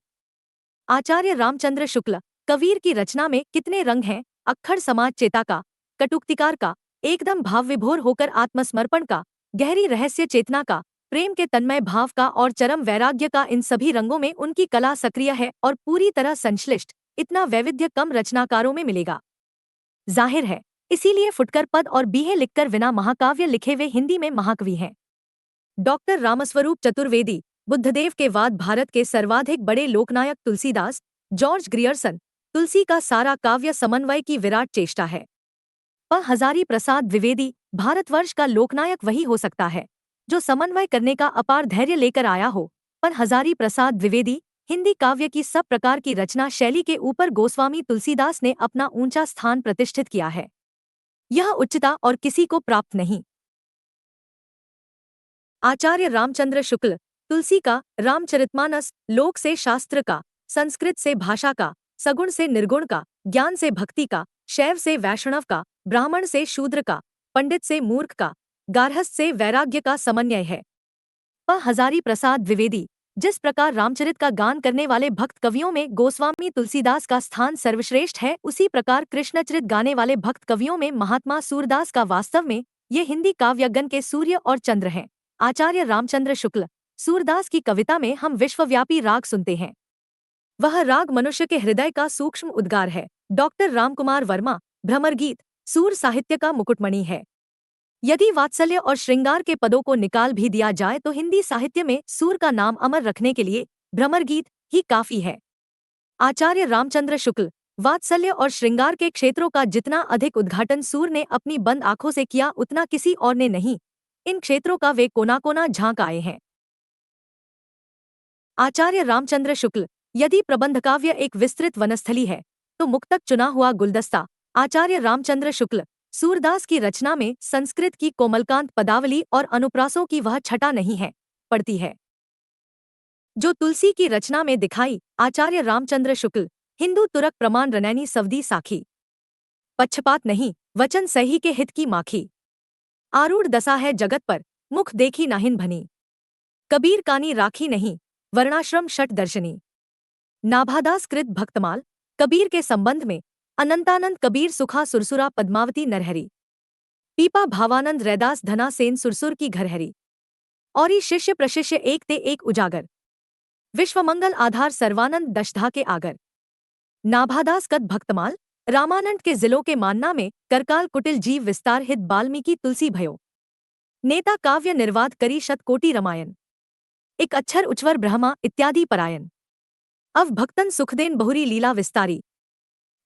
आचार्य रामचंद्र शुक्ल। कबीर की रचना में कितने रंग हैं, अक्खड़ समाज चेता का, कटुक्तिकार का, एकदम भावविभोर होकर आत्मसमर्पण का, गहरी रहस्य चेतना का, प्रेम के तन्मय भाव का और चरम वैराग्य का। इन सभी रंगों में उनकी कला सक्रिय है और पूरी तरह संश्लिष्ट। इतना वैविध्य कम रचनाकारों में मिलेगा, जाहिर है। इसीलिए फुटकर पद और बीहे लिखकर विना महाकाव्य लिखे वे हिंदी में महाकवि हैं। डॉक्टर रामस्वरूप चतुर्वेदी। बुद्धदेव के बाद भारत के सर्वाधिक बड़े लोकनायक तुलसीदास। George Grierson. तुलसी का सारा काव्य समन्वय की विराट चेष्टा है। पं हजारी प्रसाद द्विवेदी। भारतवर्ष का लोकनायक वही हो सकता है जो समन्वय करने का अपार धैर्य लेकर आया हो। पं हजारी प्रसाद द्विवेदी। हिंदी काव्य की सब प्रकार की रचना शैली के ऊपर गोस्वामी तुलसीदास ने अपना ऊंचा स्थान प्रतिष्ठित किया है। यह उच्चता और किसी को प्राप्त नहीं। आचार्य रामचंद्र शुक्ल। तुलसी का रामचरितमानस लोक से शास्त्र का, संस्कृत से भाषा का, सगुण से निर्गुण का, ज्ञान से भक्ति का, शैव से वैष्णव का, ब्राह्मण से शूद्र का, पंडित से मूर्ख का, गार्हस्थ से वैराग्य का समन्वय है। पं हजारी प्रसाद द्विवेदी। जिस प्रकार रामचरित का गान करने वाले भक्त कवियों में गोस्वामी तुलसीदास का स्थान सर्वश्रेष्ठ है, उसी प्रकार कृष्णचरित गाने वाले भक्त कवियों में महात्मा सूरदास का। वास्तव में ये हिंदी काव्यगण के सूर्य और चंद्र हैं। आचार्य रामचंद्र शुक्ल। सूरदास की कविता में हम विश्वव्यापी राग सुनते हैं। वह राग मनुष्य के हृदय का सूक्ष्म उद्गार है। डॉक्टर रामकुमार वर्मा। भ्रमर गीत सूर साहित्य का मुकुटमणि है। यदि वात्सल्य और श्रृंगार के पदों को निकाल भी दिया जाए तो हिंदी साहित्य में सूर का नाम अमर रखने के लिए भ्रमर गीत ही काफी है। आचार्य रामचंद्र शुक्ल। वात्सल्य और श्रृंगार के क्षेत्रों का जितना अधिक उद्घाटन सूर ने अपनी बंद आंखों से किया उतना किसी और ने नहीं। इन क्षेत्रों का वे कोना कोना झांक आए हैं। आचार्य रामचंद्र शुक्ल। यदि प्रबंधकाव्य एक विस्तृत वनस्थली है तो मुक्तक चुना हुआ गुलदस्ता आचार्य रामचंद्र शुक्ल सूरदास की रचना में संस्कृत की कोमलकांत पदावली और अनुप्रासों की वह छटा नहीं है पड़ती है जो तुलसी की रचना में दिखाई। आचार्य रामचंद्र शुक्ल, हिंदू तुरक प्रमाण रनैनी सवदी साखी। पक्षपात नहीं, वचन सही के हित की माखी। आरूढ़ दशा है जगत पर, मुख देखी नाहिन भनी। कबीर कानी राखी नहीं, वर्णाश्रम षट दर्शनी। नाभादास कृत भक्तमाल, कबीर के संबंध में। अनंतानंद कबीर सुखा सुरसुरा पद्मावती नरहरी। पीपा भावानंद रैदास धना सेन सुरसुर की घरहरी। औरी शिष्य प्रशिष्य एक ते एक उजागर। विश्वमंगल आधार सर्वानंद दशधा के आगर। नाभादास कद भक्तमाल, रामानंद के जिलों के मानना में करकाल कुटिल जीव विस्तार हित बाल्मीकि तुलसी भयो। नेता काव्य निर्वाद करी शतकोटि रामायण। एक अक्षर उच्वर ब्रह्मा इत्यादि परायण। अव भक्तन सुखदेन बहुरी लीला विस्तारी।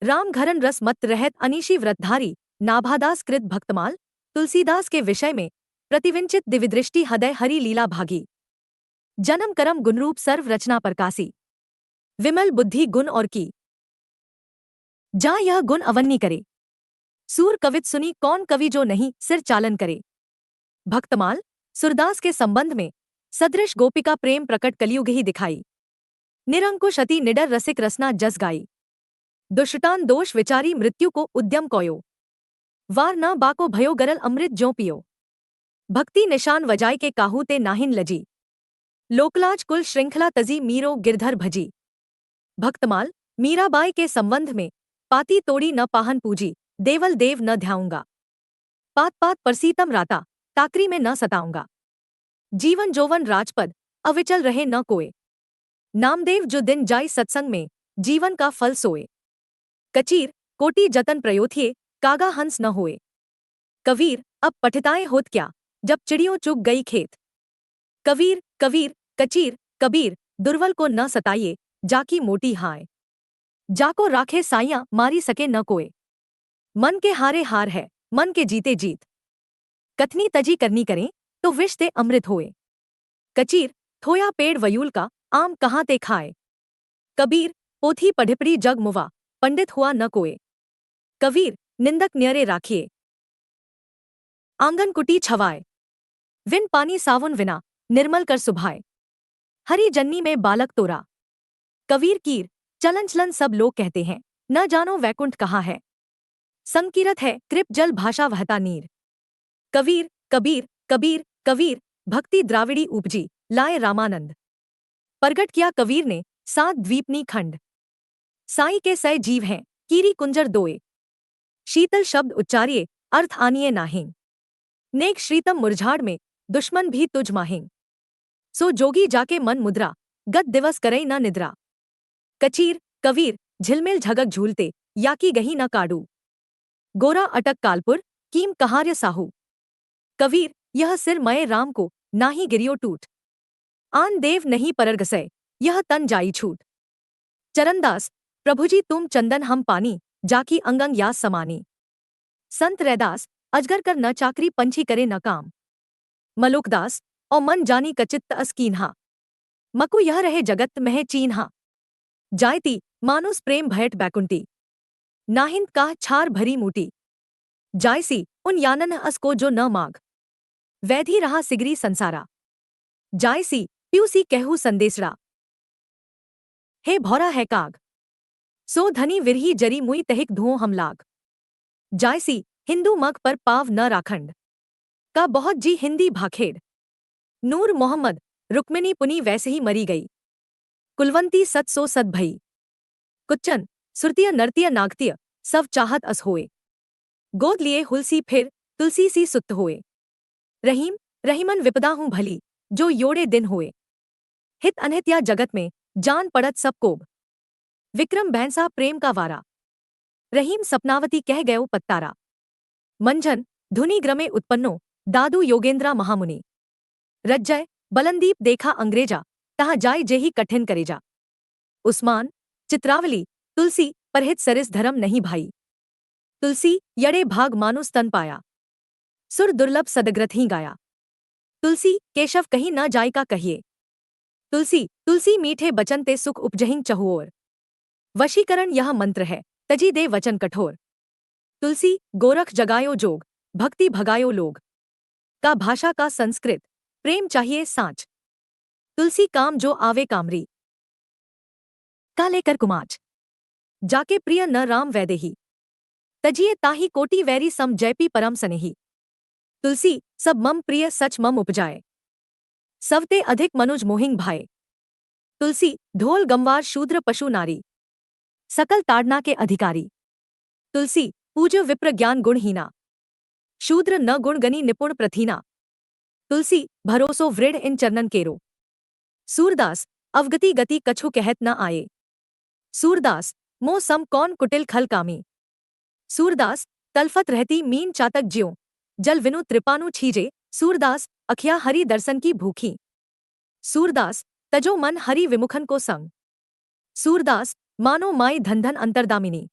राम घरन रस मत रहत अनीशी व्रतधारी। नाभादास कृत भक्तमाल, तुलसीदास के विषय में प्रतिविंचित दिविदृष्टि हृदय हरि लीला भागी। जन्म करम गुणरूप सर्व रचना प्रकाशी। विमल बुद्धि गुण और की जा यह गुण अवन्नी करे। सूर कवित सुनी कौन कवि जो नहीं सिर चालन करे। भक्तमाल सूरदास के संबंध में सदृश गोपिका प्रेम प्रकट कलियुग ही दिखाई। निरंकुश अति निडर रसिक रसना जस गाई। दुष्टान दोष विचारी मृत्यु को उद्यम कोयो। वार न बाको भयो गरल अमृत ज्यों पियो। भक्ति निशान वजाय के काहू ते नाहिन लजी। लोकलाज कुल श्रृंखला तजी मीरो गिरधर भजी। भक्तमाल मीराबाई के संबंध में पाती तोड़ी न पाहन पूजी। देवल देव न ध्याऊंगा। पात पात परसीतम राता, टाकरी में न सताऊंगा। जीवन जोवन राजपद, अविचल रहे न कोय। नामदेव जो दिन जाई सत्संग में, जीवन का फल सोए। कचीर कोटि जतन प्रयोथिये, कागा हंस न होए। कबीर अब पठिताएं होत क्या, जब चिड़ियों चुग गई खेत। कबीर कबीर कचीर कबीर, दुर्बल को न सताइए, जाकी मोटी हाय। जाको राखे साइयां मारी सके न कोय। मन के हारे हार है, मन के जीते जीत। कथनी तजी करनी करें, तो विष ते अमृत होए। कचीर थोया पेड़ वयूल का, आम कहाँ ते खाए। कबीर पोथी पढ़िपड़ी जग मुवा, पंडित हुआ न कोय। कबीर निंदक न्यरे राखिए, आंगन कुटी छवाए। विन पानी सावुन विना, निर्मल कर सुभाए। हरी जन्नी में बालक तोरा। कबीर कीर चलन चलन सब लोग कहते हैं, न जानो वैकुंठ कहाँ है। संकीरत है कृप जल भाषा वहता नीर। कबीर कबीर कबीर कबीर, भक्ति द्राविड़ी उपजी, लाए रामानंद। प्रगट किया कबीर ने, सात द्वीपनी खंड। साई के सय जीव हैं, कीरी कुंजर दोए। शीतल शब्द उच्चारिये, अर्थ आनिए नाहिं। नेक श्रीतम मुरझाड़ में, दुश्मन भी तुझ माहिं। सो जोगी जाके मन मुद्रा, गत दिवस करई न निद्रा। कचीर कबीर झिलमिल झगक झूलते, याकी गही न काडू। गोरा अटक कालपुर, कीम कहार्य साहू। कबीर यह सिर मये राम को, नाही गिरियो टूट। आन देव नहीं पररगसय, यह तन जाई छूट। चरणदास प्रभुजी तुम चंदन हम पानी, जाकी अंगंग यास समानी। संत रैदास अजगर कर न चाकरी पंछी करे न काम। मलुकदास और मन जानी कचित्त अस कीन्हा। मकु यह रहे जगत मह चीन्हा। जायती मानुस प्रेम भयट बैकुंठी। नाहिंद काह छार भरी मूटी। जायसी उन यानन अस को जो न माग। वैधि रहा सिगरी संसारा। जायसी प्यूसी कहू संदेसड़ा। हे भौरा है काग, सो धनी विरही जरी मुई तहिक धुओं हम लाग। जायसी हिंदू मग पर पाव न राखंड। का बहुत जी हिंदी भाखेड़। नूर मोहम्मद रुक्मिनी पुनी वैसे ही मरी गई। कुलवंती सत सो सत भई। कुच्चन सुरतीय नर्तीय नागतीय, सब चाहत अस होए। गोद लिए हुलसी फिर, तुलसी सी सुत होए। रहीम रहीमन विपदा हूँ भली, जो योड़े दिन होए। हित अनहित या जगत में, जान पड़त सब कोब। विक्रम भैंसा प्रेम का वारा। रहीम सपनावती कह गयो पत्तारा। मंझन धुनि ग्रमे उत्पन्नो, दादू योगेंद्रा महामुनि। रज्जय बलंदीप देखा अंग्रेजा, तहाँ जाय जेही कठिन करेजा। उस्मान चित्रावली तुलसी परहित सरिस धर्म नहीं भाई। तुलसी यड़े भाग मानुस तन पाया। सुर दुर्लभ सदग्रथ ही गाया। तुलसी केशव कहीं न जाय का कहिए। तुलसी तुलसी मीठे बचन ते सुख उपजहिं चहुओर। वशीकरण यह मंत्र है, तजी दे वचन कठोर। तुलसी गोरख जगायो जोग, भक्ति भगायो लोग। का भाषा का संस्कृत, प्रेम चाहिए सांच। तुलसी काम जो आवे कामरी। का लेकर कुमाच, जाके प्रिय न राम वैदेही। तजिए ताही कोटि वैरी सम जैपी परम सनेही। तुलसी सब मम प्रिय सच मम उपजाए, सवते अधिक मनुज मोहिंग भाए। तुलसी ढोल गंवार शूद्र पशु नारी, सकल ताड़ना के अधिकारी। तुलसी पूज्य विप्र ज्ञान गुणहीना, शूद्र न गुण गनी निपुण प्रथीना। तुलसी भरोसो वृढ़ इन चरणन केरो। सूरदास अवगति गति कछु कहत न आए। सूरदास मोह सम कौन कुटिल खल कामी। सूरदास तलफत रहती मीन चातक ज्यों, जल विनु त्रिपानु छीजे। सूरदास अखिया हरि दर्शन की भूखी। सूरदास तजो मन हरि विमुखन को संग। सूरदास मानो माई धन धन अंतरदामिनी।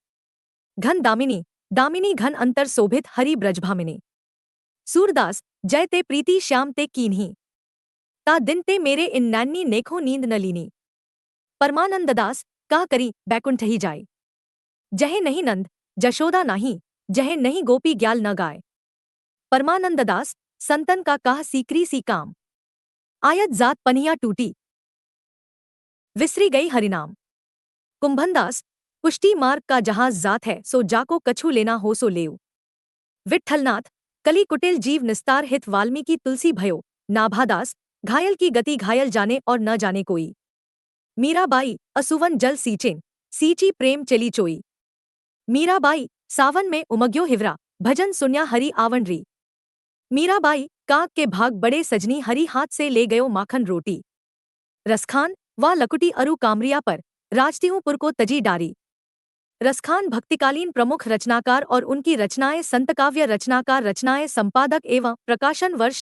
घन दामिनी दामिनी घन अंतर शोभित हरि ब्रजभामिनी। सूरदास जय ते प्रीति श्याम ते कीन्ही, ता दिन ते मेरे इन नैनी नेखो नींद न लीनी। परमानंददास कह करी बैकुंठ ही जाए, जहे नहीं नंद जशोदा नाही, जहे नहीं गोपी ग्याल न गाय। परमानंददास संतन का कह सीकरी सी काम, आयत जात पनिया टूटी, विसरी गई हरिनाम। कुंभनदास पुष्टि मार्ग का जहाज जात है, सो जाको कछु लेना हो सो लेऊ। विट्ठलनाथ कली कुटिल जीव निस्तार हित वाल्मीकि तुलसी भयो। नाभादास घायल की गति घायल जाने और न जाने कोई। मीराबाई असुवन जल सींचें, सींची प्रेम चली चोई। मीराबाई सावन में उमग्यो हिवरा, भजन सुन्या हरि आवनरी। मीराबाई काक के भाग बड़े सजनी हरि हाथ से ले गयो माखन रोटी। रसखान वा लकुटी अरु कामरिया पर, राजतिहूपुर को तजी डारी। रसखान भक्तिकालीन प्रमुख रचनाकार और उनकी रचनाएं संतकाव्य रचनाकार, रचनाएं संपादक एवं प्रकाशन वर्ष